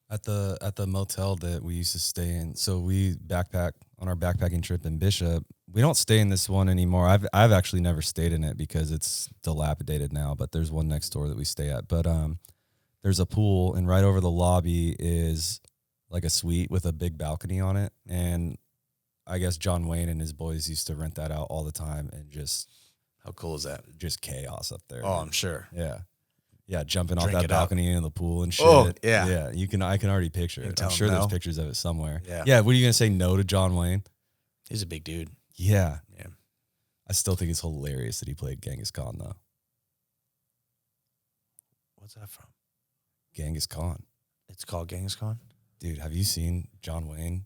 At the motel that we used to stay in, so we backpack on our backpacking trip in Bishop. We don't stay in this one anymore. I've actually never stayed in it because it's dilapidated now, but there's one next door that we stay at. But there's a pool, and right over the lobby is like a suite with a big balcony on it. And I guess John Wayne and his boys used to rent that out all the time, and just, how cool is that? Just chaos up there. Oh, man. I'm sure. Yeah, jumping off that balcony into the pool and shit. Oh, yeah. Yeah, I can already picture it. I'm sure there's pictures of it somewhere. Yeah, what are you going to say no to John Wayne? He's a big dude. Yeah. I still think it's hilarious that he played Genghis Khan, though. What's that from? Genghis Khan. It's called Genghis Khan? Dude, have you seen John Wayne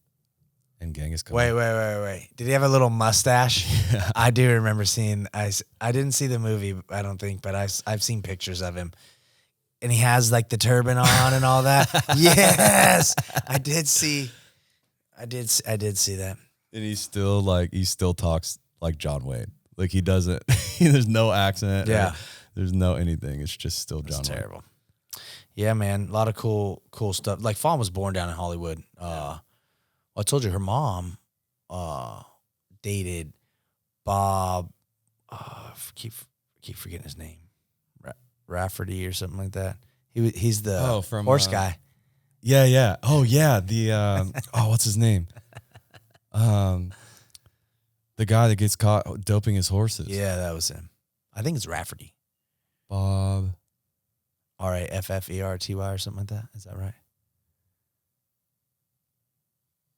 and Genghis Khan? Wait. Did he have a little mustache? Yeah. I do remember seeing, I didn't see the movie, I don't think, but I've seen pictures of him. And he has like the turban on and all that. Yes, I did see that. And he still talks like John Wayne. Like he doesn't, there's no accent. Yeah. There's no anything. It's just still John Wayne. Terrible. Yeah, man. A lot of cool stuff. Like Fawn was born down in Hollywood. I told you her mom dated Bob. Keep forgetting his name. Rafferty or something like that. He's the horse guy. Yeah. Oh yeah. The what's his name? The guy that gets caught doping his horses. Yeah, that was him. I think it's Rafferty. Bob. Rafferty or something like that. Is that right?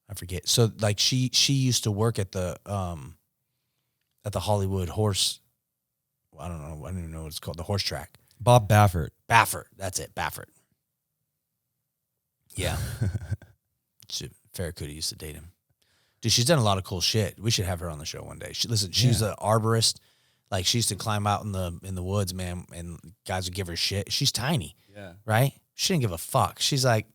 I forget. So like she used to work at the Hollywood horse. I don't know. I don't even know what it's called. The horse track. Bob Baffert. Baffert. That's it. Baffert. Yeah. Farrakouta used to date him. Dude, she's done a lot of cool shit. We should have her on the show one day. She's an arborist. Like, she used to climb out in the woods, man, and guys would give her shit. She's tiny. Yeah. Right? She didn't give a fuck. She's like,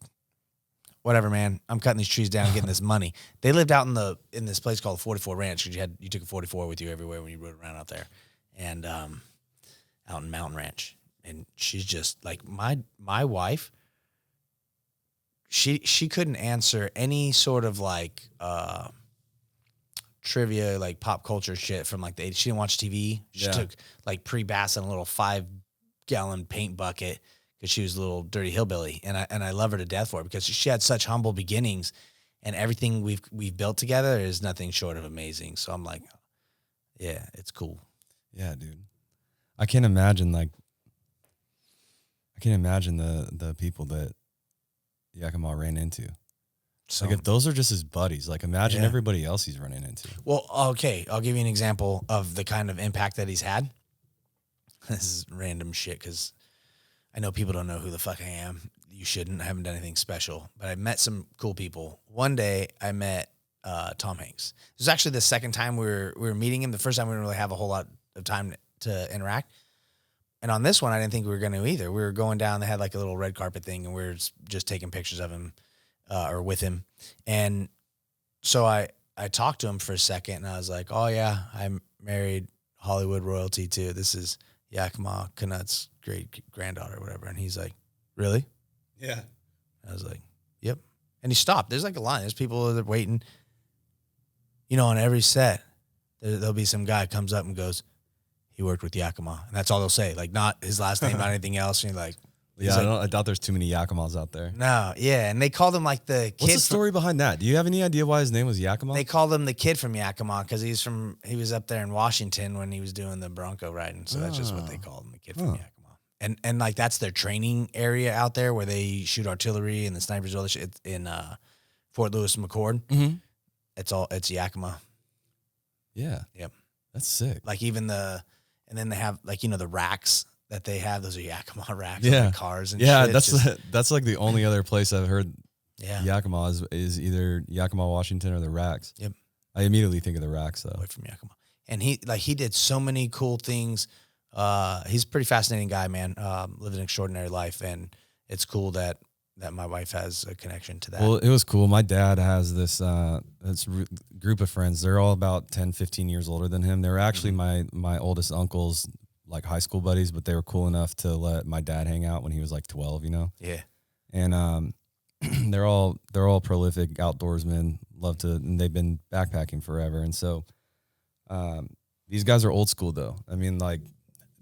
whatever, man. I'm cutting these trees down, getting this money. They lived out in this place called 44 Ranch, because you took a 44 with you everywhere when you rode around out there, and out in Mountain Ranch. And she's just like my wife. She couldn't answer any sort of like trivia, like pop culture shit from like the 80s. She didn't watch TV. She took like pre-bass in a little 5-gallon paint bucket because she was a little dirty hillbilly, and I love her to death for it, because she had such humble beginnings, and everything we've built together is nothing short of amazing. So I'm like, yeah, it's cool. Yeah, dude. I can't imagine the people that Yakima ran into. So, like, if those are just his buddies, like, imagine everybody else he's running into. Well, okay, I'll give you an example of the kind of impact that he's had. This is random shit, because I know people don't know who the fuck I am. You shouldn't. I haven't done anything special. But I met some cool people. One day, I met Tom Hanks. It was actually the second time we were meeting him. The first time we didn't really have a whole lot of time to interact. And on this one, I didn't think we were going to either. We were going down. They had like a little red carpet thing, and we were just taking pictures of him or with him. And so I talked to him for a second, and I was like, oh, yeah, I married Hollywood royalty too. This is Yakima Canutt's great-granddaughter or whatever. And he's like, really? Yeah. I was like, yep. And he stopped. There's like a line. There's people that are waiting. You know, on every set, there'll be some guy comes up and goes, he worked with Yakima. And that's all they'll say. Like, not his last name, not anything else. And you're like, yeah, I doubt there's too many Yakimas out there. No, yeah. And they called him like the kid. What's the story behind that? Do you have any idea why his name was Yakima? They called him the kid from Yakima because he was up there in Washington when he was doing the Bronco riding. So that's just what they called him, the kid from Yakima. And like, that's their training area out there where they shoot artillery and the snipers, all this shit in Fort Lewis McChord. Mm-hmm. It's Yakima. Yeah. Yep. That's sick. Like, even and then they have, like, you know, the racks that they have. Those are Yakima racks. Yeah. On the cars and shit. That's like the only other place I've heard Yakima is either Yakima, Washington, or the racks. Yep. I immediately think of the racks, though. Away from Yakima. And he did so many cool things. He's a pretty fascinating guy, man. Lived an extraordinary life, and it's cool that my wife has a connection to that. Well, it was cool. My dad has this group of friends. They're all about 10, 15 years older than him. They were actually my oldest uncle's, like, high school buddies, but they were cool enough to let my dad hang out when he was like 12, you know? Yeah. And they're all prolific outdoorsmen, and they've been backpacking forever. And so these guys are old school, though. I mean, like,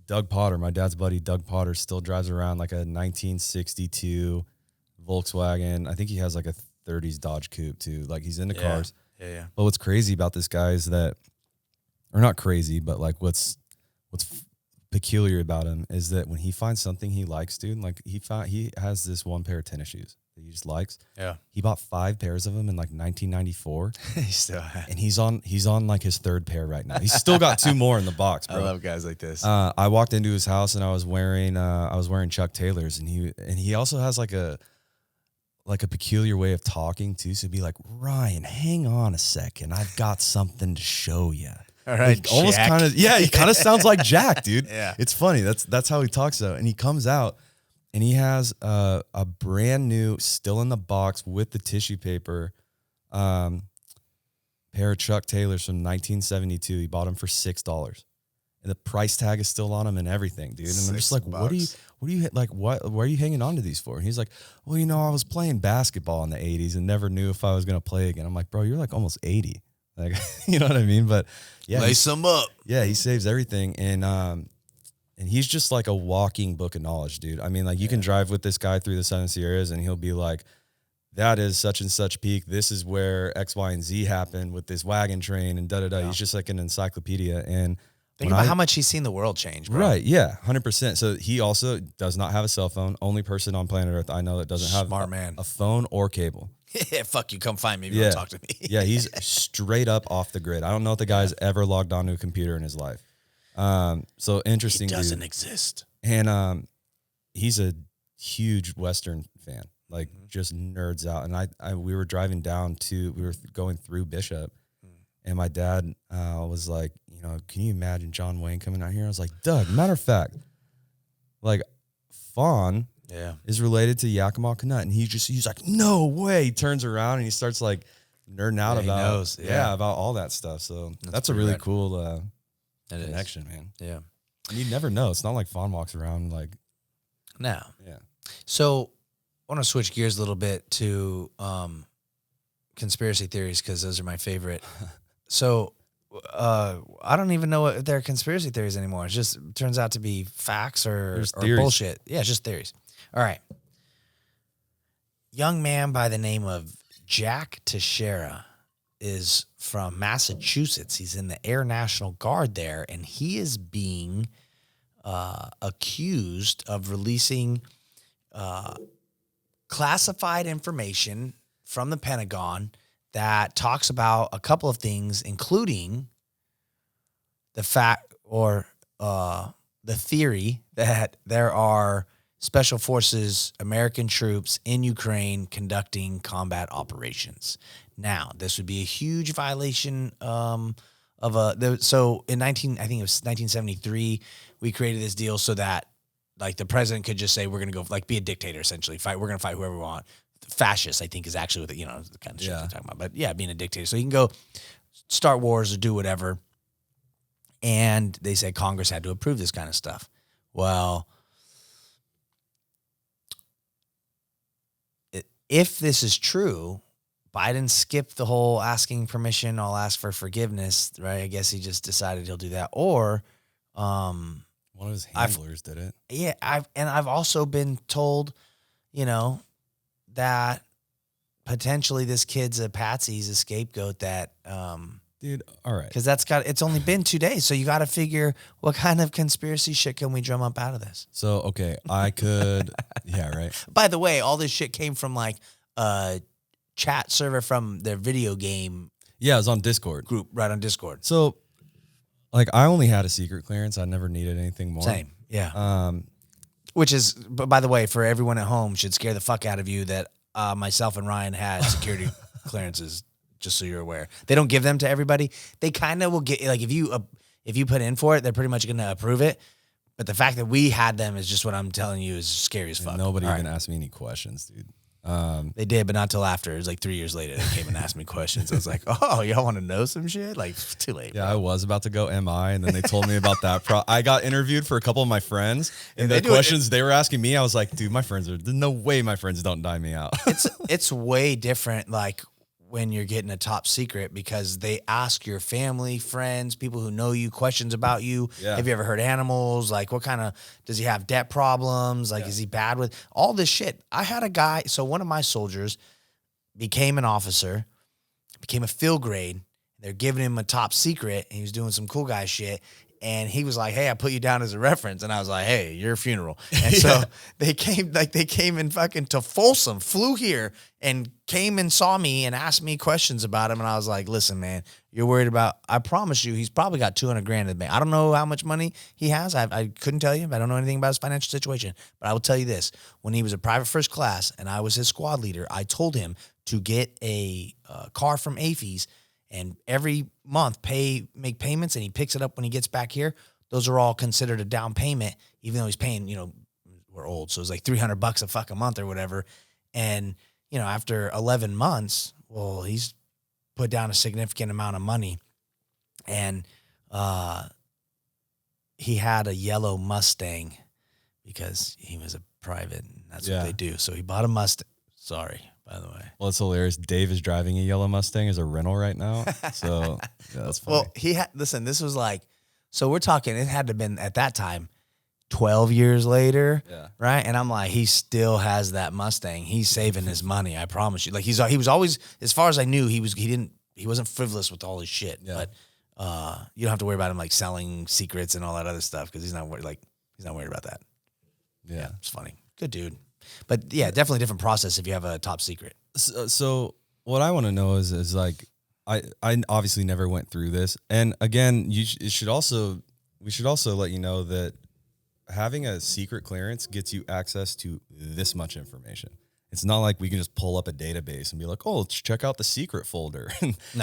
Doug Potter, my dad's buddy, Doug Potter, still drives around like a 1962 Volkswagen. I think he has like a 30s Dodge Coupe too. Like, he's into cars. Yeah. But what's crazy about this guy is that, or not crazy, but like what's peculiar about him is that when he finds something he likes, dude, like he has this one pair of tennis shoes that he just likes. Yeah. He bought 5 pairs of them in like 1994. He still has. And he's on like his 3rd pair right now. He's still got 2 more in the box, bro. I love guys like this. I walked into his house and I was wearing Chuck Taylors, and he also has like a peculiar way of talking too. So he'd be like, Ryan, hang on a second. I've got something to show you. All right. Like, almost kind of, he kind of sounds like Jack, dude. Yeah. It's funny. That's how he talks though. And he comes out and he has a brand new, still in the box with the tissue paper, pair of Chuck Taylors from 1972. He bought them for $6. And the price tag is still on them and everything, dude. And I'm just like, what are you like? Why are you hanging on to these for? And he's like, well, you know, I was playing basketball in the 80s and never knew if I was going to play again. I'm like, bro, you're like almost 80. Like, you know what I mean? But yeah, lace them up. Yeah, he saves everything. And he's just like a walking book of knowledge, dude. I mean, like, you can drive with this guy through the Southern Sierras and he'll be like, that is such and such peak. This is where X, Y, and Z happened with this wagon train and da-da-da. Yeah. He's just like an encyclopedia. And Think about how much he's seen the world change, bro. Right, yeah, 100%. So he also does not have a cell phone. Only person on planet Earth I know that doesn't have a phone or cable. Yeah, fuck you. Come find me if you want to talk to me. Yeah, he's straight up off the grid. I don't know if the guy's ever logged onto a computer in his life. So interesting. He doesn't exist. And he's a huge Western fan, like just nerds out. And we were driving we were going through Bishop, and my dad was like, can you imagine John Wayne coming out here? I was like, Doug, matter of fact, like Fawn is related to Yakima Canutt. And he's like, no way. He turns around and he starts like nerding out about all that stuff. So that's a really cool connection, man. Yeah. And you never know. It's not like Fawn walks around like. No. Yeah. So I want to switch gears a little bit to conspiracy theories because those are my favorite. So I don't even know if they're conspiracy theories anymore. It just turns out to be facts or bullshit. Yeah, it's just theories. All right. Young man by the name of Jack Teixeira is from Massachusetts. He's in the Air National Guard there, and he is being accused of releasing classified information from the Pentagon that talks about a couple of things, including the fact or the theory that there are Special Forces, American troops in Ukraine conducting combat operations. Now, this would be a huge violation so in 1973, we created this deal so that like the president could just say, we're going to go like be a dictator, essentially we're going to fight whoever we want. Fascist, I think, is actually what the kind of shit they're talking about. But yeah, being a dictator. So he can go start wars or do whatever. And they said Congress had to approve this kind of stuff. Well, if this is true, Biden skipped the whole asking permission, I'll ask for forgiveness, right? I guess he just decided he'll do that. Or one of his handlers did it. Yeah, I've also been told, that potentially this kid's a patsy, he's a scapegoat that dude, all right. Because it's only been 2 days, so you got to figure what kind of conspiracy shit can we drum up out of this. So, okay, I could, yeah, right. By the way, all this shit came from like a chat server from their video game. Yeah, it was on Discord. Group, right on Discord. So, like, I only had a secret clearance. I never needed anything more. Same, yeah. Which is, by the way, for everyone at home, should scare the fuck out of you that myself and Ryan had security clearances. Just so you're aware, they don't give them to everybody. They kind of will get like if you put in for it, they're pretty much going to approve it. But the fact that we had them is just what I'm telling you is scary as fuck. Nobody even asked me any questions, dude. They did, but not till after. It was like 3 years later they came and asked me questions. I was like, oh, y'all want to know some shit? Like, too late. Yeah, bro. I was about to go MI, and then they told me about that. I got interviewed for a couple of my friends, and the questions they were asking me, I was like, dude, there's no way my friends don't die me out. It's way different, like, when you're getting a top secret because they ask your family, friends, people who know you questions about you. Yeah. Have you ever hurt animals? Like what kind of, does he have debt problems? Like, is he bad with all this shit? I had a guy. So one of my soldiers became an officer, became a field grade. They're giving him a top secret and he was doing some cool guy shit. And he was like, hey, I put you down as a reference. And I was like, hey, your funeral. And so they came in fucking to Folsom, flew here and came and saw me and asked me questions about him. And I was like, listen, man, you're worried about, I promise you, he's probably got $200,000 in the bank. I don't know how much money he has. I couldn't tell you. I don't know anything about his financial situation. But I will tell you this. When he was a private first class and I was his squad leader, I told him to get a car from AFES and every month make payments, and he picks it up when he gets back here. Those are all considered a down payment, even though he's paying, we're old, so it's like $300 a fucking month or whatever. And, after 11 months, well, he's put down a significant amount of money. And he had a yellow Mustang because he was a private, and that's what they do. So he bought a Mustang. Sorry. By the way. Well, it's hilarious. Dave is driving a yellow Mustang as a rental right now. So, yeah, that's funny. Well, listen, this was like, so we're talking, it had to have been at that time, 12 years later, right? And I'm like, he still has that Mustang. He's saving his money, I promise you. Like he was always, as far as I knew, he wasn't frivolous with all his shit. Yeah. You don't have to worry about him like selling secrets and all that other stuff because he's not worried about that. Yeah, it's funny. Good dude. But yeah, definitely a different process if you have a top secret. So what I want to know is like, I obviously never went through this, and again, we should also let you know that having a secret clearance gets you access to this much information. It's not like we can just pull up a database and be like, oh, let's check out the secret folder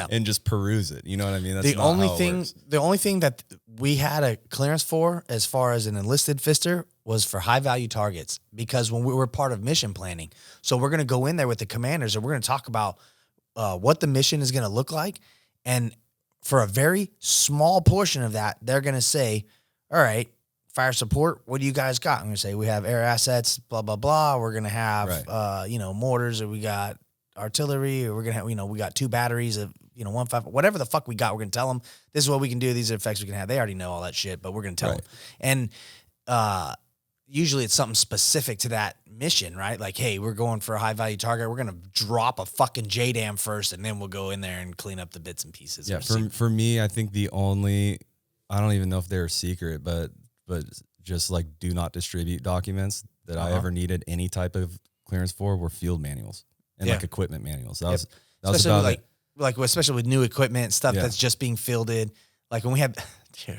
and just peruse it. You know what I mean? That's the only thing that we had a clearance for as far as an enlisted fister was for high value targets, because when we were part of mission planning, so we're going to go in there with the commanders and we're going to talk about what the mission is going to look like. And for a very small portion of that, they're going to say, all right, fire support, what do you guys got? I'm going to say, we have air assets, blah, blah, blah. We're going to have, mortars, or we got artillery, or we're going to have, we got 2 batteries of, 1.5, whatever the fuck we got. We're going to tell them, this is what we can do. These are the effects we can have. They already know all that shit, but we're going to tell them. And usually it's something specific to that mission, right? Like, hey, we're going for a high value target. We're going to drop a fucking JDAM first, and then we'll go in there and clean up the bits and pieces. Yeah. For me, I think I don't even know if they're secret, but just like do not distribute documents that I ever needed any type of clearance for were field manuals and like equipment manuals. That was about like especially with new equipment, stuff that's just being fielded. Like when we had,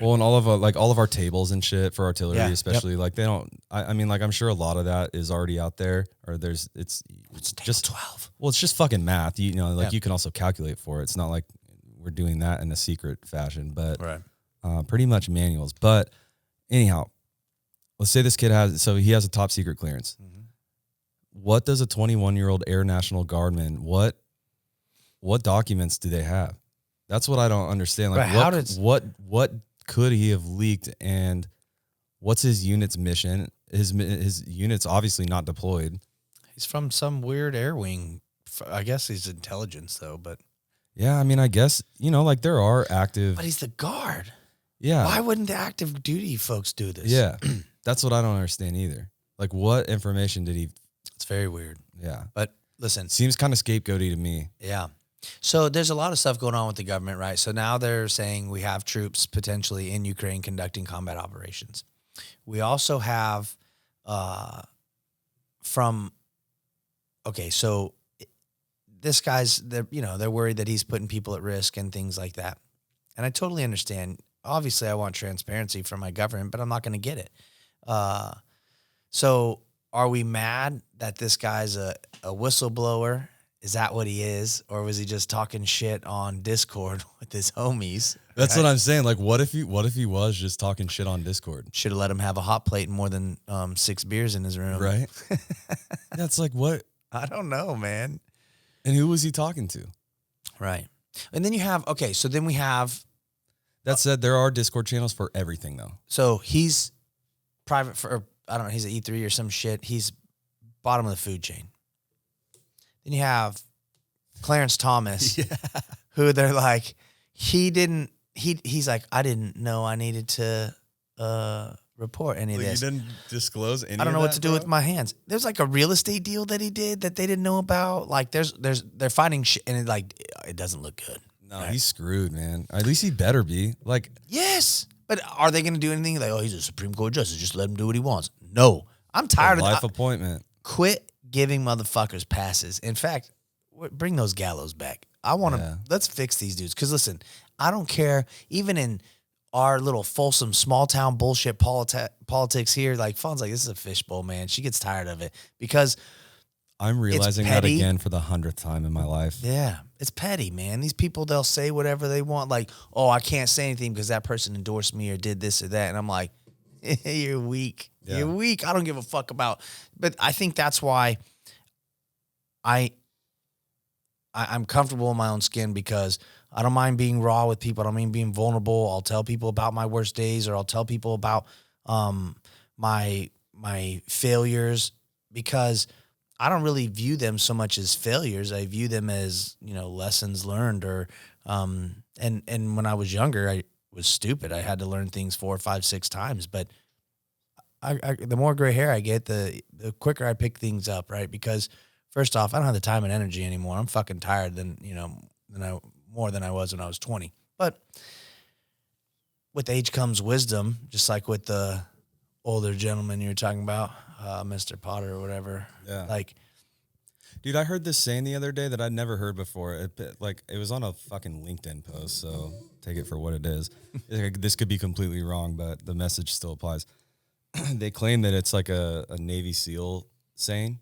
well, and all of our tables and shit for artillery, especially like they don't. I mean, like I'm sure a lot of that is already out there, or it's just 12. Well, it's just fucking math. You you can also calculate for it. It's not like we're doing that in a secret fashion, but pretty much manuals. But anyhow, let's say this kid he has a top secret clearance. Mm-hmm. What does a 21-year-old Air National Guardman, what documents do they have? That's what I don't understand. Like, what could he have leaked, and what's his unit's mission? His unit's obviously not deployed. He's from some weird air wing. I guess he's intelligence though, but yeah, I mean, I guess like there are active. But he's the guard. Yeah. Why wouldn't the active duty folks do this? Yeah, that's what I don't understand either. Like, what information did he? It's very weird. Yeah, but listen, seems kind of scapegoaty to me. Yeah. So there's a lot of stuff going on with the government, right? So now they're saying we have troops potentially in Ukraine conducting combat operations. We also have so this guy's, they're worried that he's putting people at risk and things like that. And I totally understand. Obviously, I want transparency from my government, but I'm not going to get it. So are we mad that this guy's a whistleblower? Is that what he is? Or was he just talking shit on Discord with his homies? That's what I'm saying. Like, what if he was just talking shit on Discord? Should have let him have a hot plate and more than 6 beers in his room. Right. That's like, what? I don't know, man. And who was he talking to? Right. And then you have, we have. That said, there are Discord channels for everything, though. So he's private for, I don't know, he's an E3 or some shit. He's bottom of the food chain. Then you have Clarence Thomas, who they're like, he's like, I didn't know I needed to report any of this. You didn't disclose any of that, I don't know what to do with my hands. There's like a real estate deal that he did that they didn't know about. Like they're finding shit, and it doesn't look good. No, right? He's screwed, man. At least he better be. Like, yes, but are they going to do anything? Like, oh, he's a Supreme Court justice. Just let him do what he wants. No, I'm tired of life appointment. Quit giving motherfuckers passes. In fact, bring those gallows back. I want to, let's fix these dudes. Because listen, I don't care, even in our little Folsom small town bullshit politics here, like Fawn's like, this is a fishbowl, man. She gets tired of it because I'm realizing that again for the 100th time in my life. Yeah. It's petty, man. These people, they'll say whatever they want. Like, oh, I can't say anything because that person endorsed me or did this or that. And I'm like, you're weak. Yeah. You're weak. I don't give a fuck about. But I think that's why I'm comfortable in my own skin, because I don't mind being raw with people. I don't mind being vulnerable. I'll tell people about my worst days, or I'll tell people about my failures, because I don't really view them so much as failures. I view them as, lessons learned, or and when I was younger, I was stupid. I had to learn things 4, 5, 6 times, but I the more gray hair I get, the quicker I pick things up, right? Because first off, I don't have the time and energy anymore. I'm fucking tired more than I was when I was 20. But with age comes wisdom, just like with the older gentleman you were talking about, Mr. Potter or whatever. Yeah. Like, dude, I heard this saying the other day that I'd never heard before. It was on a fucking LinkedIn post, so take it for what it is. This could be completely wrong, but the message still applies. They claim that it's like a Navy SEAL saying,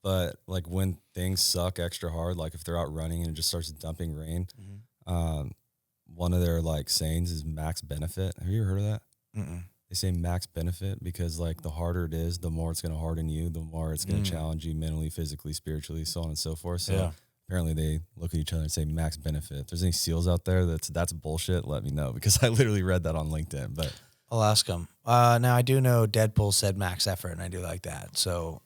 but like when things suck extra hard, like if they're out running and it just starts dumping rain, one of their like sayings is max benefit. Have you ever heard of that? Mm-mm. They say max benefit because like the harder it is, the more it's going to harden you, the more it's going to challenge you mentally, physically, spiritually, so on and so forth. So apparently they look at each other and say max benefit. If there's any SEALs out there that's bullshit, let me know, because I literally read that on LinkedIn. But I'll ask them. Now I do know Deadpool said max effort, and I do like that. So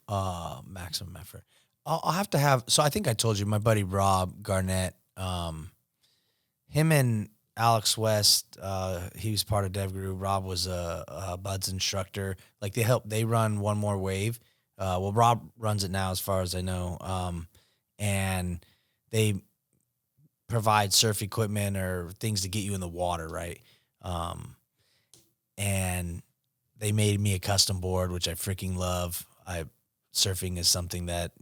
maximum effort. I'll have to have. So I think I told you my buddy Rob Garnett, him and Alex West, he was part of Dev Guru. Rob was a Bud's instructor. Like they run One More Wave. Well, Rob runs it now, as far as I know. And they provide surf equipment or things to get you in the water, right? And they made me a custom board, which I freaking love. Surfing is something that,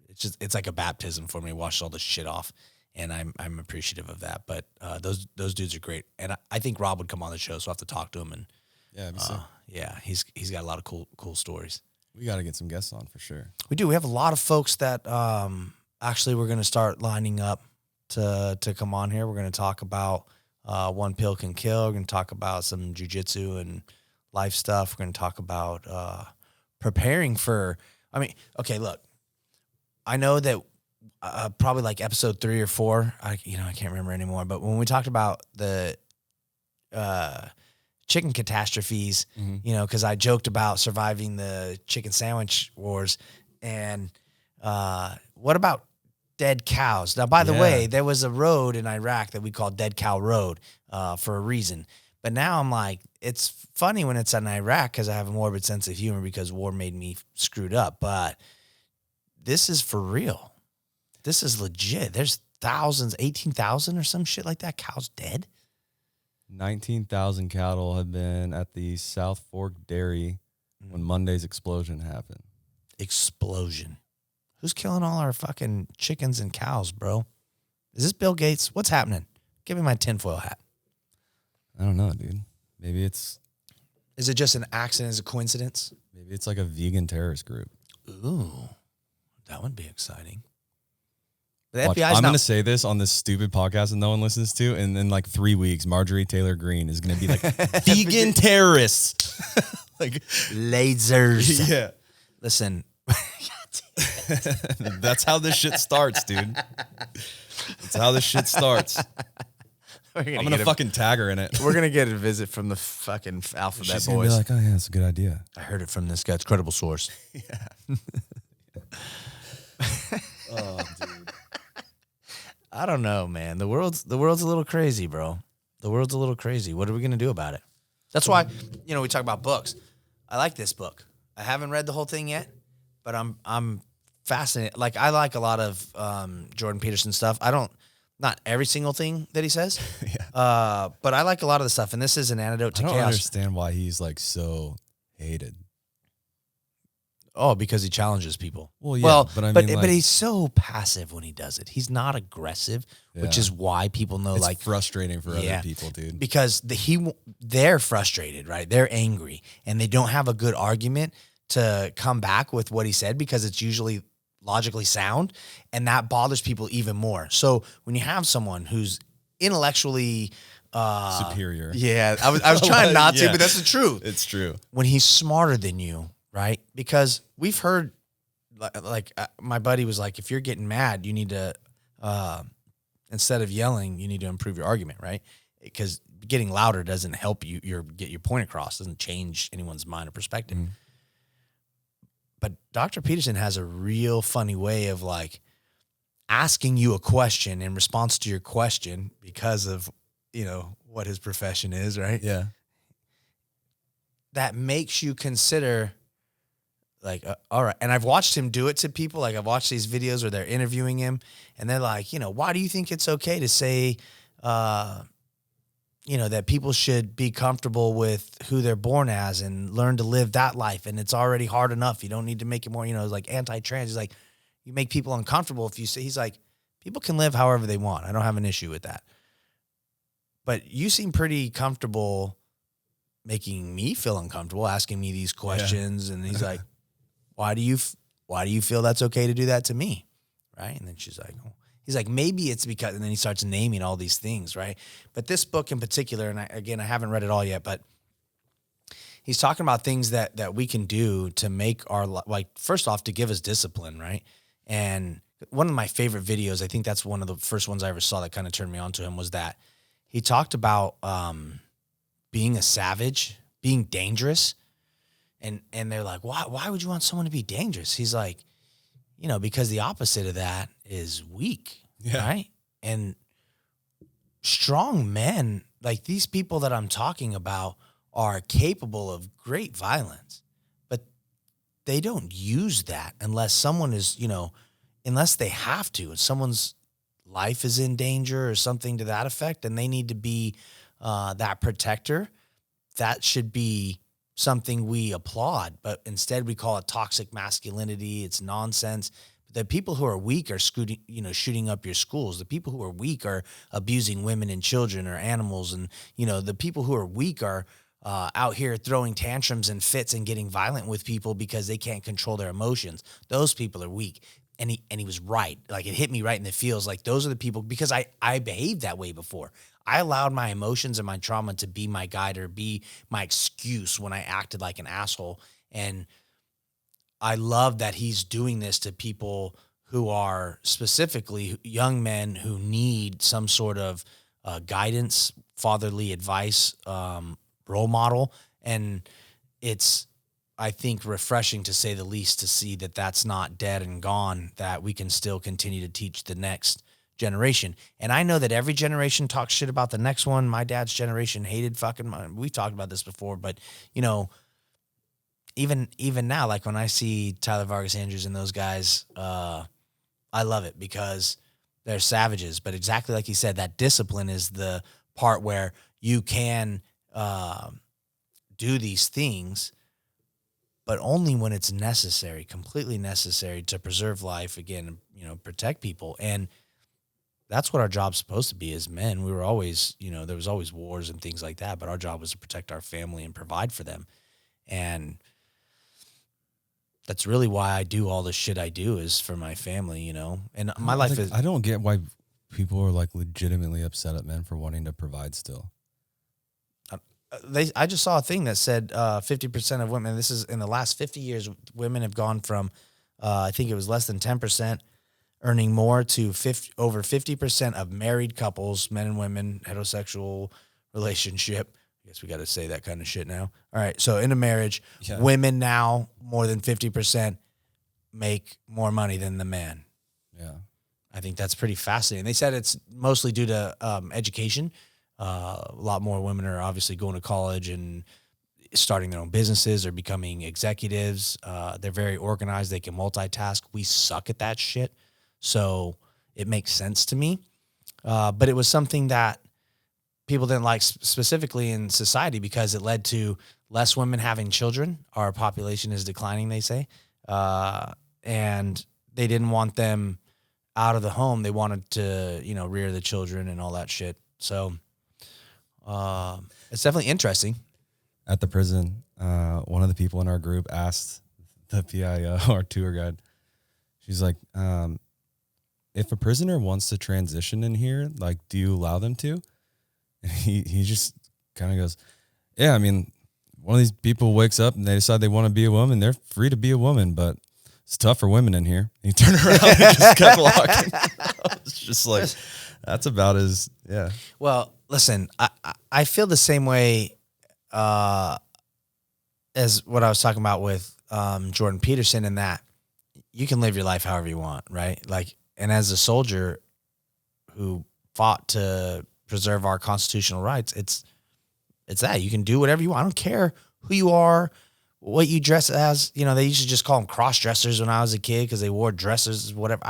it's like a baptism for me. Wash all the shit off. And I'm appreciative of that. But those dudes are great. And I think Rob would come on the show, so I'll have to talk to him. And he's got a lot of cool stories. We got to get some guests on for sure. We do. We have a lot of folks that actually we're going to start lining up to come on here. We're going to talk about One Pill Can Kill. We're going to talk about some jiu-jitsu and life stuff. We're going to talk about preparing for, okay, look, I know that probably like episode 3 or 4, I can't remember anymore, but when we talked about the chicken catastrophes, because I joked about surviving the chicken sandwich wars, and what about dead cows? Now, by the way, there was a road in Iraq that we called Dead Cow Road for a reason. But now I'm like, it's funny when it's in Iraq because I have a morbid sense of humor because war made me screwed up. But this is for real. This is legit. There's thousands, 18,000 or some shit like that, cows dead. 19,000 cattle have been at the South Fork Dairy when Monday's explosion happened. Explosion. Who's killing all our fucking chickens and cows, bro? Is this Bill Gates? What's happening? Give me my tinfoil hat. I don't know, dude. Maybe it's... Is it just an accident? Is it a coincidence? Maybe it's like a vegan terrorist group. Ooh, that would be exciting. Watch, I'm going to say this on this stupid podcast that no one listens to, and in like 3 weeks, Marjorie Taylor Greene is going to be like, vegan terrorists. Like lasers. Yeah. Listen. That's how this shit starts, dude. That's how this shit starts. I'm going to fucking tag her in it. We're going to get a visit from the fucking Alphabet She's Boys. Be like, oh, yeah, that's a good idea. I heard it from this guy. It's a credible source. Yeah. Oh, dude. I don't know, man. The world's a little crazy, bro. The world's a little crazy. What are we going to do about it? That's why, we talk about books. I like this book. I haven't read the whole thing yet, but I'm fascinated. Like, I like a lot of Jordan Peterson stuff. Not every single thing that he says, but I like a lot of the stuff. And this is an antidote to chaos. I don't understand why he's like so hated. Oh, because he challenges people. Well, yeah, but he's so passive when he does it. He's not aggressive, which is why people know it's frustrating for other people, dude. Because they're frustrated, right? They're angry, and they don't have a good argument to come back with what he said because it's usually logically sound, and that bothers people even more. So when you have someone who's intellectually superior, I was trying not to, but that's the truth. It's true. When he's smarter than you. Right? Because we've heard, my buddy was like, if you're getting mad, you need to, instead of yelling, you need to improve your argument, right? Because getting louder doesn't help you get your point across, doesn't change anyone's mind or perspective. Mm-hmm. But Dr. Peterson has a real funny way of like asking you a question in response to your question because of, what his profession is, right? Yeah. That makes you consider... Like, all right. And I've watched him do it to people. Like, I've watched these videos where they're interviewing him and they're like, why do you think it's okay to say, that people should be comfortable with who they're born as and learn to live that life. And it's already hard enough. You don't need to make it more, like anti-trans. He's like, you make people uncomfortable if you say, he's like, people can live however they want. I don't have an issue with that. But you seem pretty comfortable making me feel uncomfortable, asking me these questions. Yeah. And he's like, why do you feel that's okay to do that to me? Right. And then she's like, oh. He's like, maybe it's because, and then he starts naming all these things, right? But this book in particular, and I haven't read it all yet, but he's talking about things that we can do to make our, like, first off, to give us discipline, right? And one of my favorite videos, I think that's one of the first ones I ever saw that kind of turned me on to him, was that he talked about being a savage, being dangerous. And they're like, why would you want someone to be dangerous? He's like, because the opposite of that is weak, right? And strong men, like these people that I'm talking about, are capable of great violence, but they don't use that unless someone is, unless they have to, and someone's life is in danger or something to that effect, and they need to be that protector. That should be something we applaud, but instead we call it toxic masculinity. It's nonsense. The people who are weak are shooting up your schools. The people who are weak are abusing women and children or animals. And, the people who are weak are out here throwing tantrums and fits and getting violent with people because they can't control their emotions. Those people are weak. And he was right. Like, it hit me right in the feels. Like, those are the people, because I behaved that way before. I allowed my emotions and my trauma to be my guide or be my excuse when I acted like an asshole. And I love that he's doing this to people who are specifically young men who need some sort of guidance, fatherly advice, role model. And it's, I think, refreshing, to say the least, to see that that's not dead and gone, that we can still continue to teach the next generation. And I know that every generation talks shit about the next one. My dad's generation hated we talked about this before, but even now, like when I see Tyler Vargas Andrews and those guys, I love it because they're savages. But exactly like he said, that discipline is the part where you can do these things, but only when it's necessary, completely necessary to preserve life, again, protect people. And that's what our job's supposed to be as men. We were always, there was always wars and things like that, but our job was to protect our family and provide for them. And that's really why I do all the shit I do, is for my family, and my life is. I don't get why people are like legitimately upset at men for wanting to provide still. I just saw a thing that said 50% of women, this is in the last 50 years, women have gone from, I think it was less than 10%, earning more, to over 50% of married couples, men and women, heterosexual relationship. I guess we got to say that kind of shit now. All right. So in a marriage, women now, more than 50% make more money than the man. Yeah. I think that's pretty fascinating. They said it's mostly due to education. A lot more women are obviously going to college and starting their own businesses or becoming executives. They're very organized. They can multitask. We suck at that shit. So it makes sense to me. But it was something that people didn't like specifically in society because it led to less women having children. Our population is declining, they say. And they didn't want them out of the home. They wanted to, rear the children and all that shit. So it's definitely interesting. At the prison, one of the people in our group asked the PIO, our tour guide, she's like, if a prisoner wants to transition in here, like, do you allow them to? And he just kind of goes, yeah, I mean, one of these people wakes up and they decide they want to be a woman. They're free to be a woman, but it's tough for women in here. And he turned around and just kept walking. It's just like, that's about as, yeah. Well, listen, I feel the same way as what I was talking about with Jordan Peterson, in that you can live your life however you want, right? Like, and as a soldier who fought to preserve our constitutional rights, it's that you can do whatever you want. I don't care who you are, what you dress as. They used to just call them cross dressers when I was a kid because they wore dresses, whatever.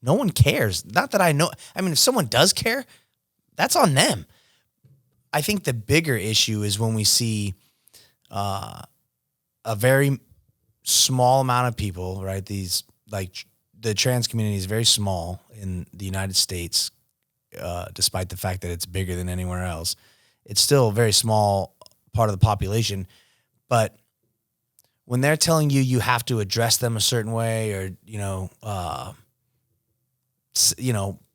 No one cares. Not that I know. I mean, if someone does care, that's on them. I think the bigger issue is when we see a very small amount of people, right? These, like, the trans community is very small in the United States, despite the fact that it's bigger than anywhere else. It's still a very small part of the population. But when they're telling you you have to address them a certain way, or,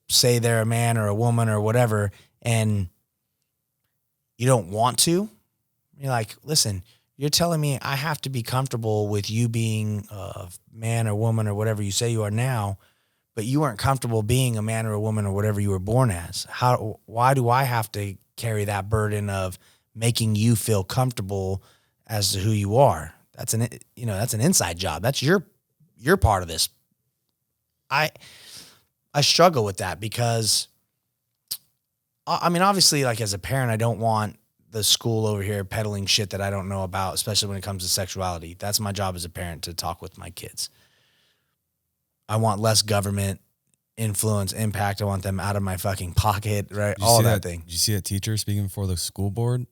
say they're a man or a woman or whatever, and you don't want to, you're like, listen, you're telling me I have to be comfortable with you being a man or woman or whatever you say you are now, but you weren't comfortable being a man or a woman or whatever you were born as. Why do I have to carry that burden of making you feel comfortable as to who you are? That's an inside job. That's your part of this. I struggle with that because, I mean, obviously, like, as a parent, I don't want the school over here peddling shit that I don't know about, especially when it comes to sexuality. That's my job as a parent, to talk with my kids. I want less government influence, impact. I want them out of my fucking pocket, right? All that thing. Did you see a teacher speaking before the school board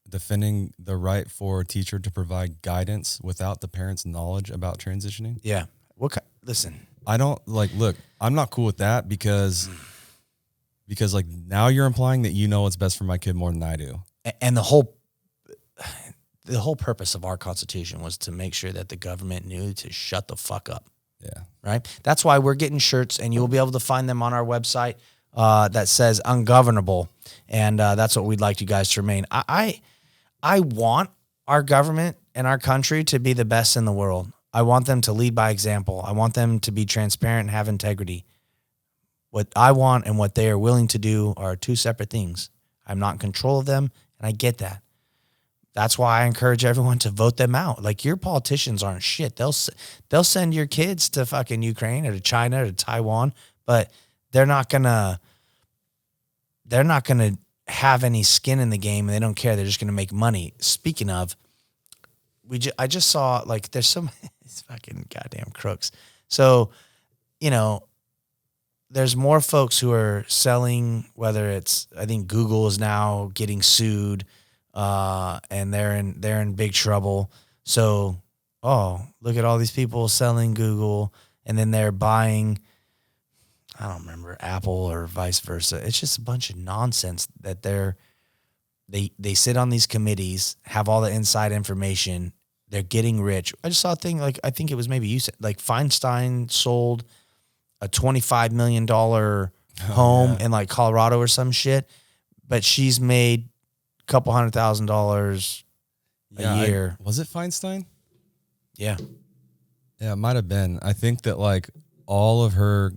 defending the right for a teacher to provide guidance without the parents' knowledge about transitioning? Yeah. Listen. I don't look, I'm not cool with that because like, now you're implying that you know what's best for my kid more than I do. And the whole purpose of our Constitution was to make sure that the government knew to shut the fuck up. Yeah. Right. That's why we're getting shirts, and you'll be able to find them on our website that says ungovernable. And that's what we'd like you guys to remain. I want our government and our country to be the best in the world. I want them to lead by example. I want them to be transparent and have integrity. What I want and what they are willing to do are two separate things. I'm not in control of them, and I get that. That's why I encourage everyone to vote them out. Like, your politicians aren't shit. They'll send your kids to fucking Ukraine or to China or to Taiwan, but they're not gonna have any skin in the game, and they don't care. They're just gonna make money. Speaking of, I just saw, like, there's some these fucking goddamn crooks. So, there's more folks who are selling, whether it's, I think Google is now getting sued, and they're in big trouble. So, look at all these people selling Google, and then they're buying, I don't remember, Apple or vice versa. It's just a bunch of nonsense that they sit on these committees, have all the inside information. They're getting rich. I just saw a thing, like, I think it was maybe you said, like, Feinstein sold a $25 million home in, like, Colorado or some shit, but she's made a couple $100,000 a year. Was it Feinstein? Yeah. Yeah, it might have been. I think that, like, all of her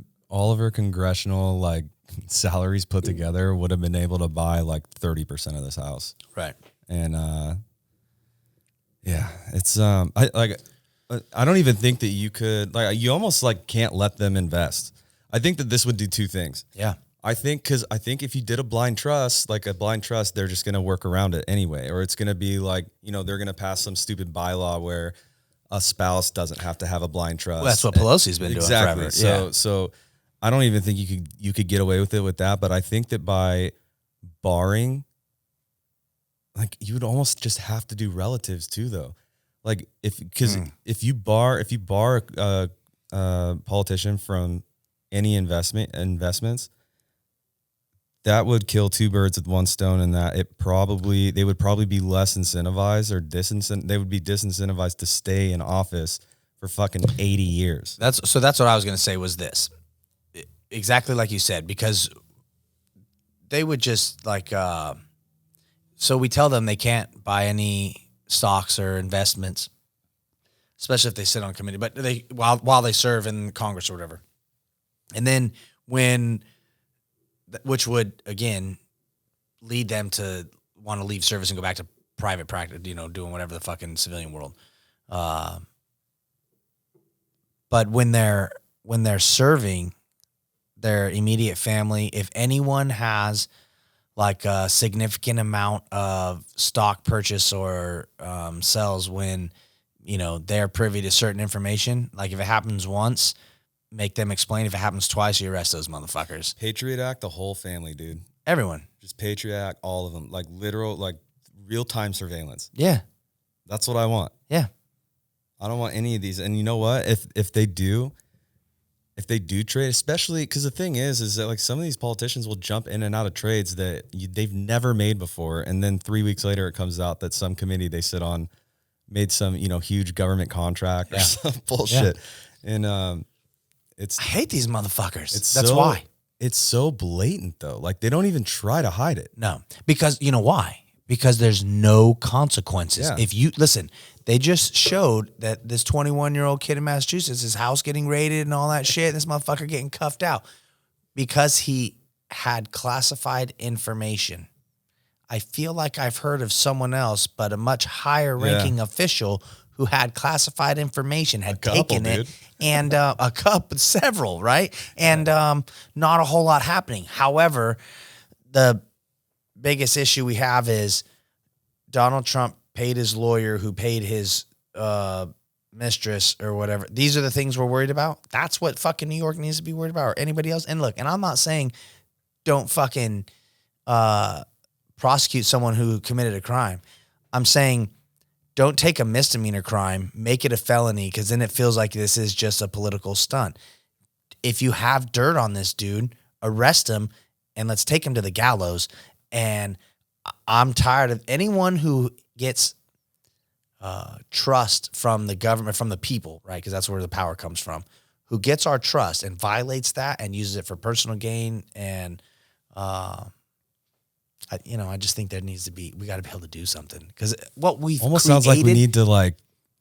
congressional, like, salaries put together would have been able to buy, like, 30% of this house. Right. And yeah, it's I don't even think that you could, like, you almost, like, can't let them invest. I think that this would do two things. Yeah. I think if you did a blind trust, they're just going to work around it anyway. Or it's going to be like, they're going to pass some stupid bylaw where a spouse doesn't have to have a blind trust. Well, that's what Pelosi's been doing forever. So I don't even think you could get away with it with that. But I think that by barring, like, you would almost just have to do relatives too, though. Like, if you bar a politician from any investments, that would kill two birds with one stone. In that they would probably be less incentivized, or they would be disincentivized to stay in office for fucking 80 years. That's what I was going to say was this. Exactly like you said, because they would just, like, so we tell them they can't buy any stocks or investments, especially if they sit on committee, but while they serve in Congress or whatever. And then which would, again, lead them to want to leave service and go back to private practice, doing whatever the fucking civilian world. But when they're serving their immediate family, if anyone has, like, a significant amount of stock purchase or sales when, they're privy to certain information, like, if it happens once, make them explain. If it happens twice, you arrest those motherfuckers. Patriot Act, the whole family, dude. Everyone. just Patriotic, all of them, like literal, like real-time surveillance. Yeah. That's what I want. Yeah. I don't want any of these. And you know what? If they do trade, especially because the thing is that like some of these politicians will jump in and out of trades that they've never made before. And then 3 weeks later, it comes out that some committee they sit on made some, huge government contract or some bullshit. Yeah. And I hate these motherfuckers. That's why. It's so blatant though. Like they don't even try to hide it. No, because you know why? Because there's no consequences. Yeah. If you listen, they just showed that this 21-year-old kid in Massachusetts, his house getting raided and all that shit, this motherfucker getting cuffed out because he had classified information. I feel like I've heard of someone else, but a much higher ranking official who had classified information, had taken it, and several, right? And not a whole lot happening. However, the biggest issue we have is Donald Trump paid his lawyer who paid his mistress or whatever. These are the things we're worried about. That's what fucking New York needs to be worried about, or anybody else. And look, and I'm not saying don't fucking prosecute someone who committed a crime. I'm saying don't take a misdemeanor crime, make it a felony, because then it feels like this is just a political stunt. If you have dirt on this dude, arrest him and let's take him to the gallows. And I'm tired of anyone who gets trust from the government, from the people, right? Because that's where the power comes from, who gets our trust and violates that and uses it for personal gain. And, I just think there needs to be, we got to be able to do something, because what we've almost sounds like we need to, like,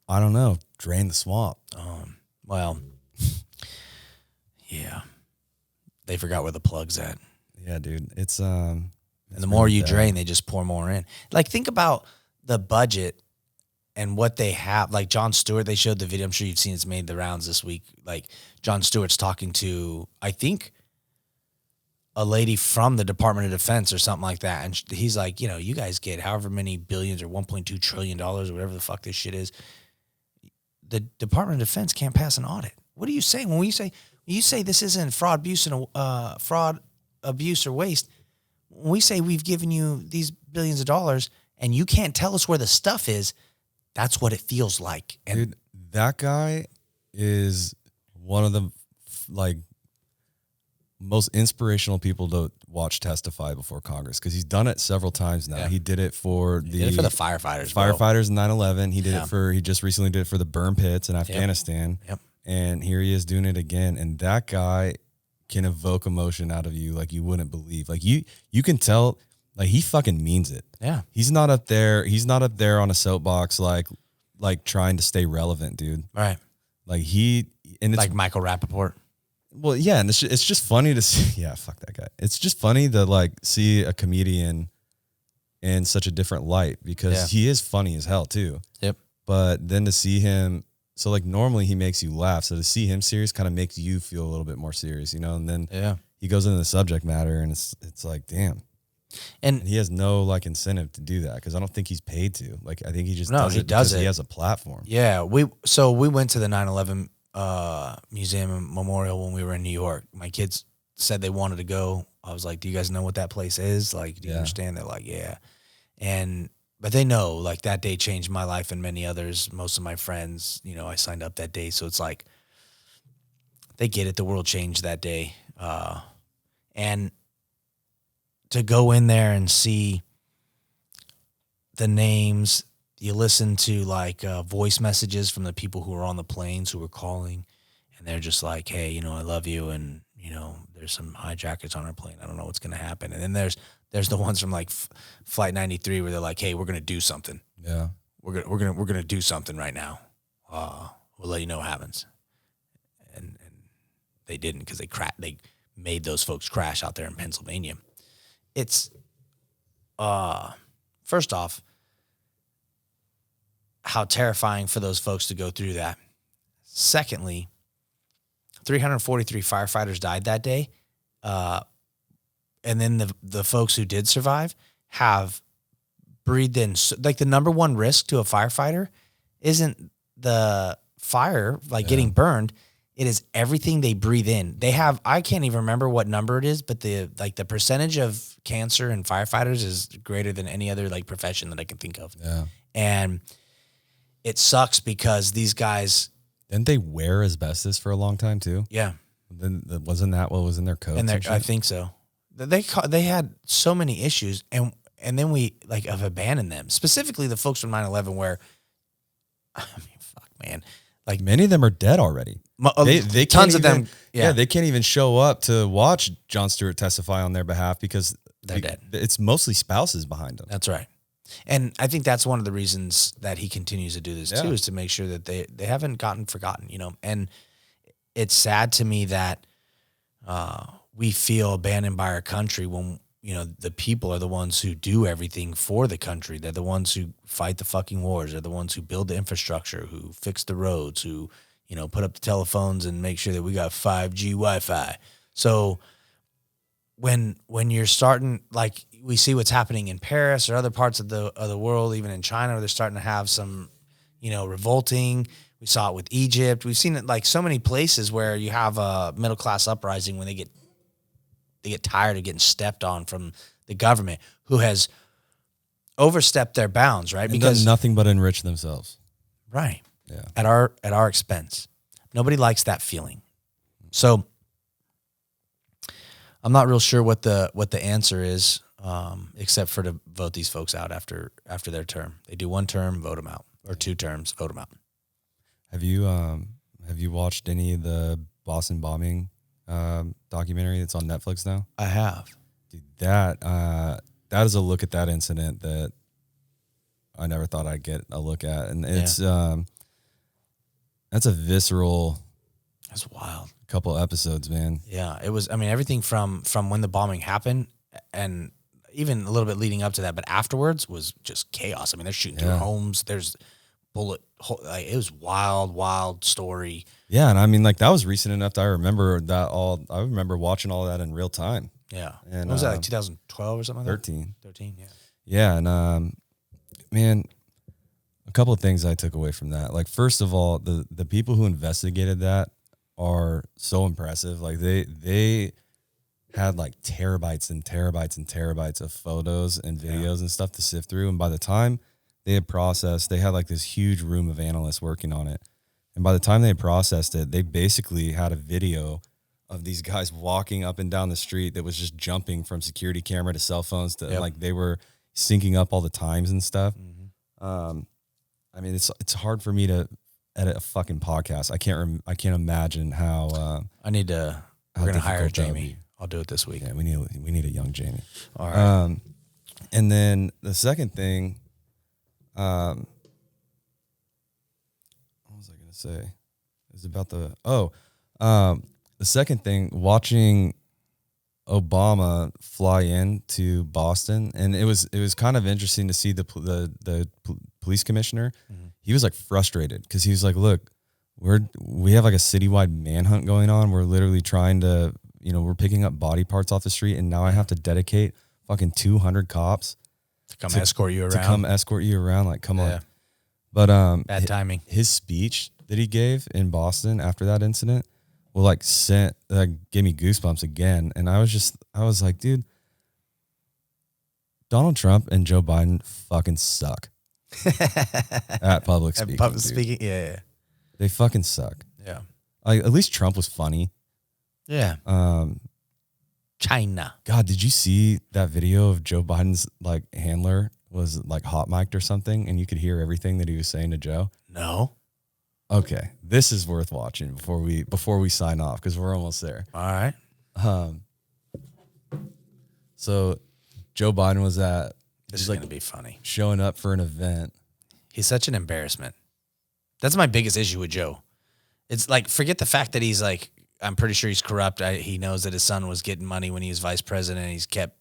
I don't know, drain the swamp. Well, yeah, they forgot where the plug's at. Yeah, dude. It's and the more you drain, they just pour more in. Like, think about the budget and what they have. Like Jon Stewart, they showed the video. I'm sure you've seen it's made the rounds this week. Like Jon Stewart's talking to, I think, a lady from the Department of Defense or something like that. And he's like, you guys get however many billions or $1.2 trillion or whatever the fuck this shit is. The Department of Defense can't pass an audit. What are you saying? When you say this isn't fraud, abuse, or waste, when we say we've given you these billions of dollars and you can't tell us where the stuff is, that's what it feels like. And dude, that guy is one of the most inspirational people to watch testify before Congress, because he's done it several times now. Yeah. He did it for the firefighters in 9/11. He did he just recently did it for the burn pits in Afghanistan. Yep. And here he is doing it again. And that guy can evoke emotion out of you like you wouldn't believe. Like you can tell, like, he fucking means it. Yeah. He's not up there on a soapbox like trying to stay relevant, dude. Right. Like it's like Michael Rappaport. Well, yeah, and it's just funny to see. Yeah, fuck that guy. It's just funny to like see a comedian in such a different light, because he is funny as hell too. Yep. But then to see him, so like normally he makes you laugh, so to see him serious kind of makes you feel a little bit more serious, And then he goes into the subject matter, and it's like, damn. And he has no like incentive to do that, because I don't think he's paid to. Like, I think he just does it because he has a platform. Yeah, we went to the 9/11 museum and memorial when we were in New York. My kids said they wanted to go. I was like, do you guys know what that place is? Like, do you understand? They're like, yeah. But they know, like, that day changed my life and many others. Most of my friends, I signed up that day. So it's like, they get it. The world changed that day. And to go in there and see the names, you listen to like voice messages from the people who were on the planes who were calling, and they're just like, hey, I love you. And, there's some hijackers on our plane. I don't know what's going to happen. And then there's the ones from like Flight 93 where they're like, hey, we're going to do something. Yeah. We're going to do something right now. We'll let you know what happens. And they didn't, because they made those folks crash out there in Pennsylvania. It's, first off, how terrifying for those folks to go through that. Secondly, 343 firefighters died that day. And then the folks who did survive have breathed in. Like, the number one risk to a firefighter isn't the fire, like getting burned. It is everything they breathe in. They have, I can't even remember what number it is, but the percentage of cancer in firefighters is greater than any other like profession that I can think of. Yeah. And it sucks because these guys. Didn't they wear asbestos for a long time too? Yeah. Then wasn't that what was in their coats? I think so. They had so many issues and then we like have abandoned them. Specifically the folks from 9/11 where, I mean, fuck man. Like many of them are dead already. They tons of even, them. Yeah. They can't even show up to watch Jon Stewart testify on their behalf because they're dead. It's mostly spouses behind them. That's right. And I think that's one of the reasons that he continues to do this too, is to make sure that they haven't gotten forgotten, you know. And it's sad to me that we feel abandoned by our country when, you know, the people are the ones who do everything for the country. They're the ones who fight the fucking wars. They're the ones who build the infrastructure, who fix the roads, who, you know, put up the telephones and make sure that we got 5G Wi-Fi. So when you're starting, like we see what's happening in Paris or other parts of the world, even in China, where they're starting to have some, you know, revolting. We saw it with Egypt. We've seen it like so many places where you have a middle class uprising when they get tired of getting stepped on from the government, who has overstepped their bounds, right? Because done nothing but enrich themselves. Right. Yeah. At our expense. Nobody likes that feeling. So I'm not real sure what the answer is, except for to vote these folks out after their term. They do 1 term, vote them out, or 2 terms, vote them out. Have you watched any of the Boston bombing documentary that's on Netflix now? I have. Dude, that is a look at that incident that I never thought I'd get a look at, and it's that's a visceral. That's wild. Couple episodes, man. Yeah, it was. I mean, everything from when the bombing happened, and even a little bit leading up to that, but afterwards was just chaos. I mean, they're shooting through homes. There's bullet. Like, it was wild story. Yeah, and I mean, like that was recent enough that I remember that all. I remember watching all of that in real time. Yeah, and what was that, like 2012 or something? 13. 13. Yeah. Yeah, and man, a couple of things I took away from that. Like, first of all, the people who investigated that are so impressive. Like they had like terabytes and terabytes and terabytes of photos and videos and stuff to sift through. And by the time they had processed, they had like this huge room of analysts working on it. And by the time they had processed it, they basically had a video of these guys walking up and down the street that was just jumping from security camera to cell phones to like they were syncing up all the times and stuff. Mm-hmm. I mean, it's hard for me to edit a fucking podcast. I can't imagine how. I need to. We're gonna hire Jamie. I'll do it this week. Yeah, we need a young Jamie. All right. And then the second thing, what was I gonna say? It was about the second thing, watching Obama fly into Boston, and it was kind of interesting to see the police commissioner. Mm-hmm. He was like frustrated because he was like, "Look, we have like a citywide manhunt going on. We're literally trying to, we're picking up body parts off the street, and now I have to dedicate fucking 200 cops to come escort you around. Like, come on." But bad timing. His speech that he gave in Boston after that incident, gave me goosebumps again. And I was like, dude, Donald Trump and Joe Biden fucking suck at public speaking. Public speaking, yeah. They fucking suck. Yeah. At least Trump was funny. Yeah. China. God, did you see that video of Joe Biden's handler was hot mic'd or something, and you could hear everything that he was saying to Joe? No. Okay, this is worth watching before we sign off, because we're almost there. All right. So Joe Biden was this is gonna be funny, showing up for an event. He's such an embarrassment. That's my biggest issue with Joe. It's forget the fact that he's I'm pretty sure he's corrupt. He knows that his son was getting money when he was vice president. He's kept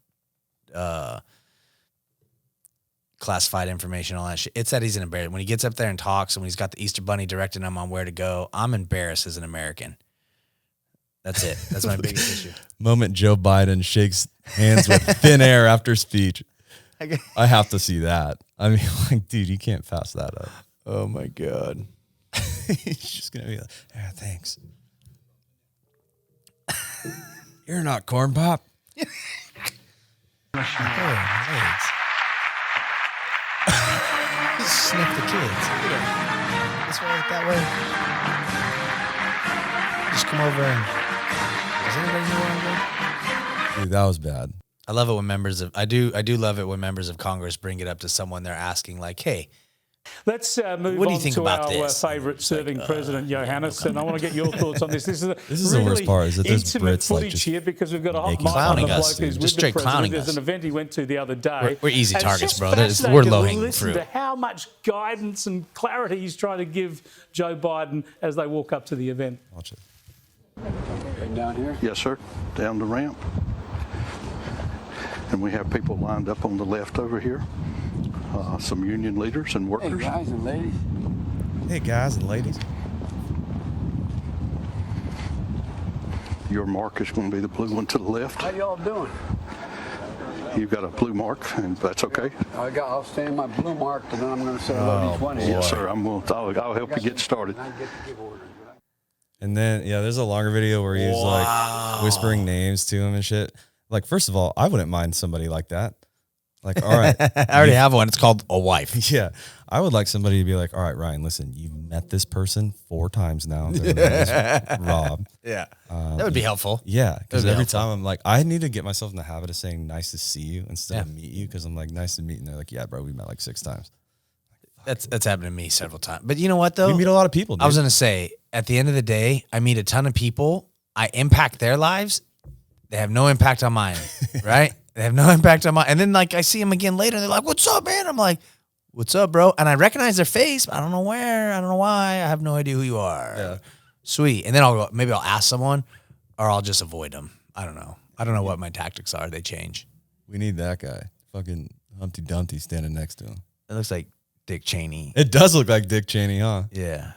classified information, all that shit. It's that he's an embarrassment. When he gets up there and talks, and when he's got the Easter Bunny directing him on where to go, I'm embarrassed as an American. That's it. That's my biggest issue. Moment Joe Biden shakes hands with thin air after speech. I have to see that. I mean, dude, you can't pass that up. Oh my God. He's just going to be like, yeah, thanks. You're not corn pop. Just sniff the kids. This way, that way. Just come over and. Does anybody know where I'm going? Dude, that was bad. I love it when I do love it when members of Congress bring it up to someone they're asking, like, hey. Let's move what do you on think to about our this? favourite serving president, Johannes, and I want to get your thoughts on this. This is the really worst part, is that there's intimate Brits, like, footage just here because we've got a hot making mic on the clowning bloke us, who's dude. with Just the straight president. clowning There's us. an event he went to the other day. We're easy And it's targets, just bro. We're fascinating low-hanging to listen fruit. to how much guidance and clarity he's trying to give Joe Biden as they walk up to the event. Watch it. Heading down here? Yes, sir. Down the ramp. And we have people lined up on the left over here. Some union leaders and Hey, workers. guys and ladies. Hey, guys and ladies. Your mark is going to be the blue one to the left. How y'all doing? You've got a blue mark, and that's okay. I'll stand my blue mark, and then I'm going to say hello to each one of you. Yes, sir. I'll help you get started. And I get to give orders. And then, there's a longer video where he's like whispering names to him and shit. Like, first of all, I wouldn't mind somebody like that. Like, all right. I already have one. It's called a wife. Yeah. I would like somebody to be like, all right, Ryan, listen, you've met this person 4 times now. Their name is Rob. Yeah. That would be helpful. Yeah. Because That'd be every helpful. time I'm like, I need to get myself in the habit of saying nice to see you instead of meet you. Because I'm like, nice to meet. And they're like, yeah, bro, we met like 6 times. That's happened to me several times. But you know what, though? We meet a lot of people, dude. I was going to say, at the end of the day, I meet a ton of people. I impact their lives. They have no impact on mine, right? They have no impact on mine. And then, like, I see them again later. They're like, what's up, man? I'm like, what's up, bro? And I recognize their face. But I don't know where. I don't know why. I have no idea who you are. Yeah. Sweet. And then maybe I'll ask someone or I'll just avoid them. I don't know. I don't know what my tactics are. They change. We need that guy. Fucking Humpty Dumpty standing next to him. It looks like Dick Cheney. It does look like Dick Cheney, huh? Yeah.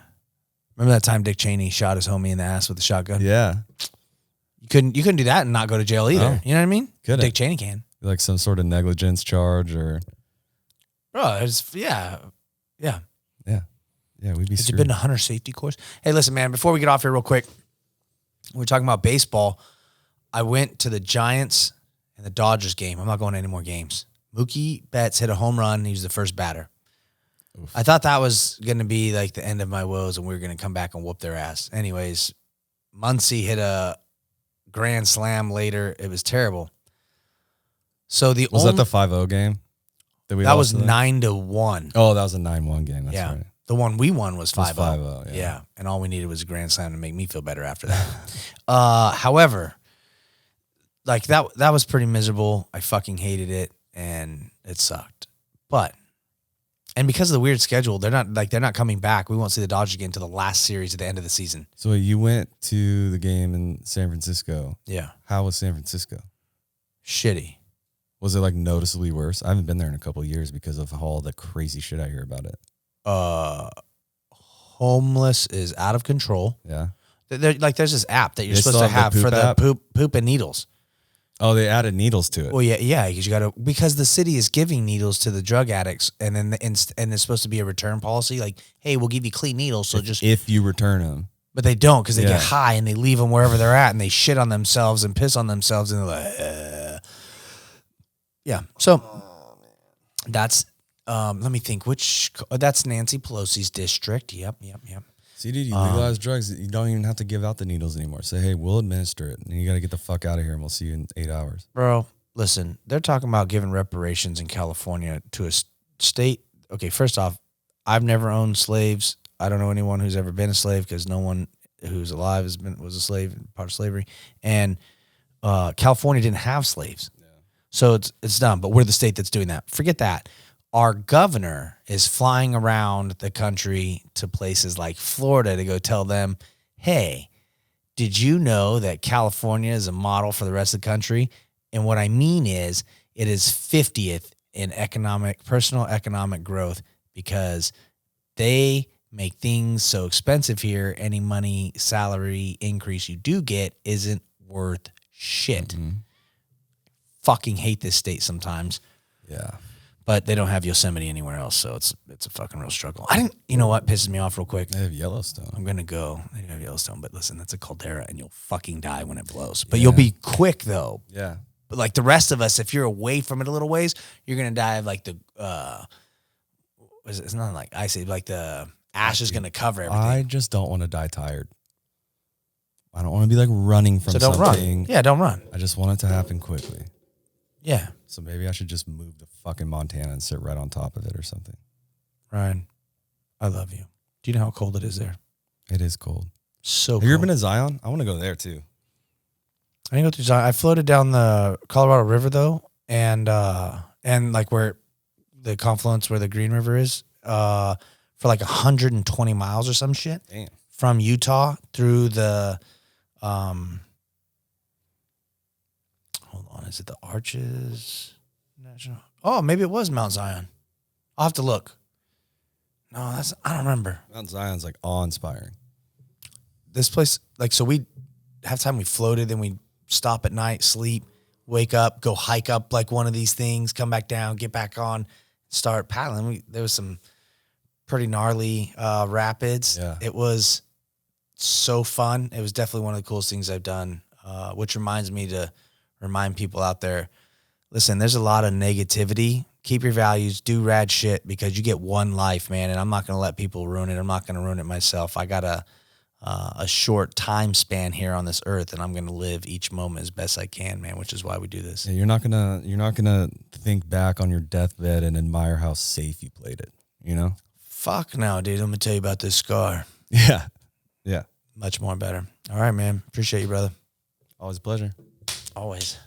Remember that time Dick Cheney shot his homie in the ass with a shotgun? Yeah. You couldn't do that and not go to jail either. No. You know what I mean? Couldn't. Dick Cheney can. Like some sort of negligence charge or. Bro, yeah. Yeah, we'd be Has it screwed. been a hunter safety course? Hey, listen, man, before we get off here real quick, we're talking about baseball. I went to the Giants and the Dodgers game. I'm not going to any more games. Mookie Betts hit a home run. He was the first batter. Oof. I thought that was going to be like the end of my woes and we were going to come back and whoop their ass. Anyways, Muncy hit a grand slam later. It was terrible. So Was that the 5-0 game? That lost was to them? 9-1. Oh, that was a 9-1 game. That's yeah. right. The one we won was 5-0. 5-0, yeah. And all we needed was a grand slam to make me feel better after that. However, like that was pretty miserable. I fucking hated it and it sucked. And because of the weird schedule, they're not coming back. We won't see the Dodgers again until the last series at the end of the season. So you went to the game in San Francisco. Yeah. How was San Francisco? Shitty. Was it like noticeably worse? I haven't been there in a couple of years because of all the crazy shit I hear about it. Homeless is out of control. Yeah. There's this app that you're They supposed still to have have the for poop the app? poop and needles. Oh, they added needles to it. Well, yeah, because the city is giving needles to the drug addicts, and then and there's supposed to be a return policy, like, hey, we'll give you clean needles, so if you return them. but they don't because they Yeah. get high and they leave them wherever they're at, and they shit on themselves and piss on themselves, and they're like, yeah. So that's let me think. That's Nancy Pelosi's district. Yep. See, dude, you legalize drugs. You don't even have to give out the needles anymore. Say, hey, we'll administer it. And you got to get the fuck out of here and we'll see you in 8 hours. Bro, listen, they're talking about giving reparations in California to a state. Okay, first off, I've never owned slaves. I don't know anyone who's ever been a slave because no one who's alive was a slave, part of slavery. And California didn't have slaves. Yeah. So it's dumb, but we're the state that's doing that. Forget that. Our governor is flying around the country to places like Florida to go tell them, hey, did you know that California is a model for the rest of the country? And what I mean is it is 50th in personal economic growth because they make things so expensive here. Any money, salary increase you do get isn't worth shit. Mm-hmm. Fucking hate this state sometimes. Yeah. but they don't have Yosemite anywhere else, so it's a fucking real struggle. You know what pisses me off real quick? They have Yellowstone. I'm gonna go. They do have Yellowstone, but listen, that's a caldera, and you'll fucking die when it blows. But you'll be quick though. Yeah. But like the rest of us, if you're away from it a little ways, you're gonna die of like the it's not like ice, like the ash is gonna cover everything. I just don't want to die tired. I don't want to be like running from don't something. run. Yeah, don't run. I just want it to happen quickly. Yeah. So maybe I should just move to fucking Montana and sit right on top of it or something. Ryan, I love you. Do you know how cold it is there? It is cold. So Have cold. you ever been to Zion? I want to go there too. I didn't go through Zion. I floated down the Colorado River though, and like where the confluence where the Green River is, for like 120 miles or some shit. Damn. From Utah through the hold on, is it the Arches National? Oh, maybe it was Mount Zion. I'll have to look. No, I don't remember. Mount Zion's like awe-inspiring. This place, like, so we half time we floated, then we stop at night, sleep, wake up, go hike up like one of these things, come back down, get back on, start paddling. There was some pretty gnarly rapids. Yeah. It was so fun. It was definitely one of the coolest things I've done, which reminds me to remind people out there, listen, there's a lot of negativity. Keep your values, do rad shit, because you get one life, man, and I'm not going to let people ruin it. I'm not going to ruin it myself. I got a short time span here on this earth, and I'm going to live each moment as best I can, man, which is why we do this. Yeah, you're not gonna think back on your deathbed and admire how safe you played it, you know? Fuck no, dude. I'm going to tell you about this scar. Yeah. Yeah. Much more better. All right, man. Appreciate you, brother. Always a pleasure. Always.